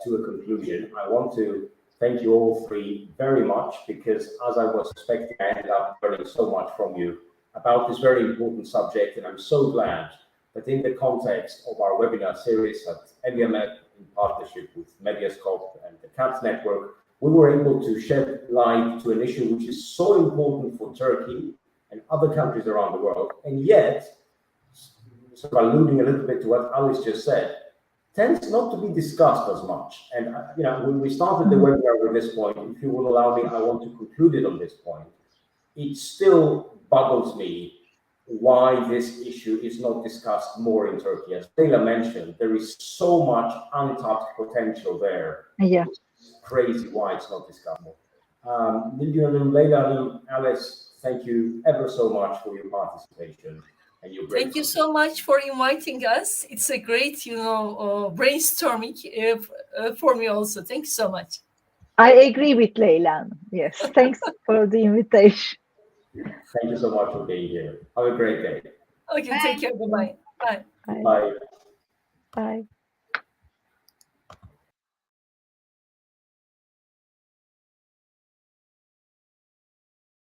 to a conclusion. I want to thank you all three very much, because as I was expecting, I ended up learning so much from you about this very important subject, and I'm so glad that in the context of our webinar series at ELIAMEP, in partnership with Medyascope and the CAPS network, we were able to shed light to an issue which is so important for Turkey and other countries around the world, and yet, sort of alluding a little bit to what Alice just said, tends not to be discussed as much. And when we started the webinar with this point, if you will allow me, I want to conclude it on this point. It still boggles me why this issue is not discussed more in Turkey. As Leyla mentioned, there is so much untapped potential there. Yeah. It's crazy why it's not discussed more. Nilgün and Leyla and Alice, thank you ever so much for your participation. And your great Thank you so much for inviting us. It's a great, brainstorming for me also. Thank you so much. I agree with Leyla. Yes, thanks for the invitation. Thank you so much for being here. Have a great day. Okay, take care. Bye-bye. Bye. Bye. Bye.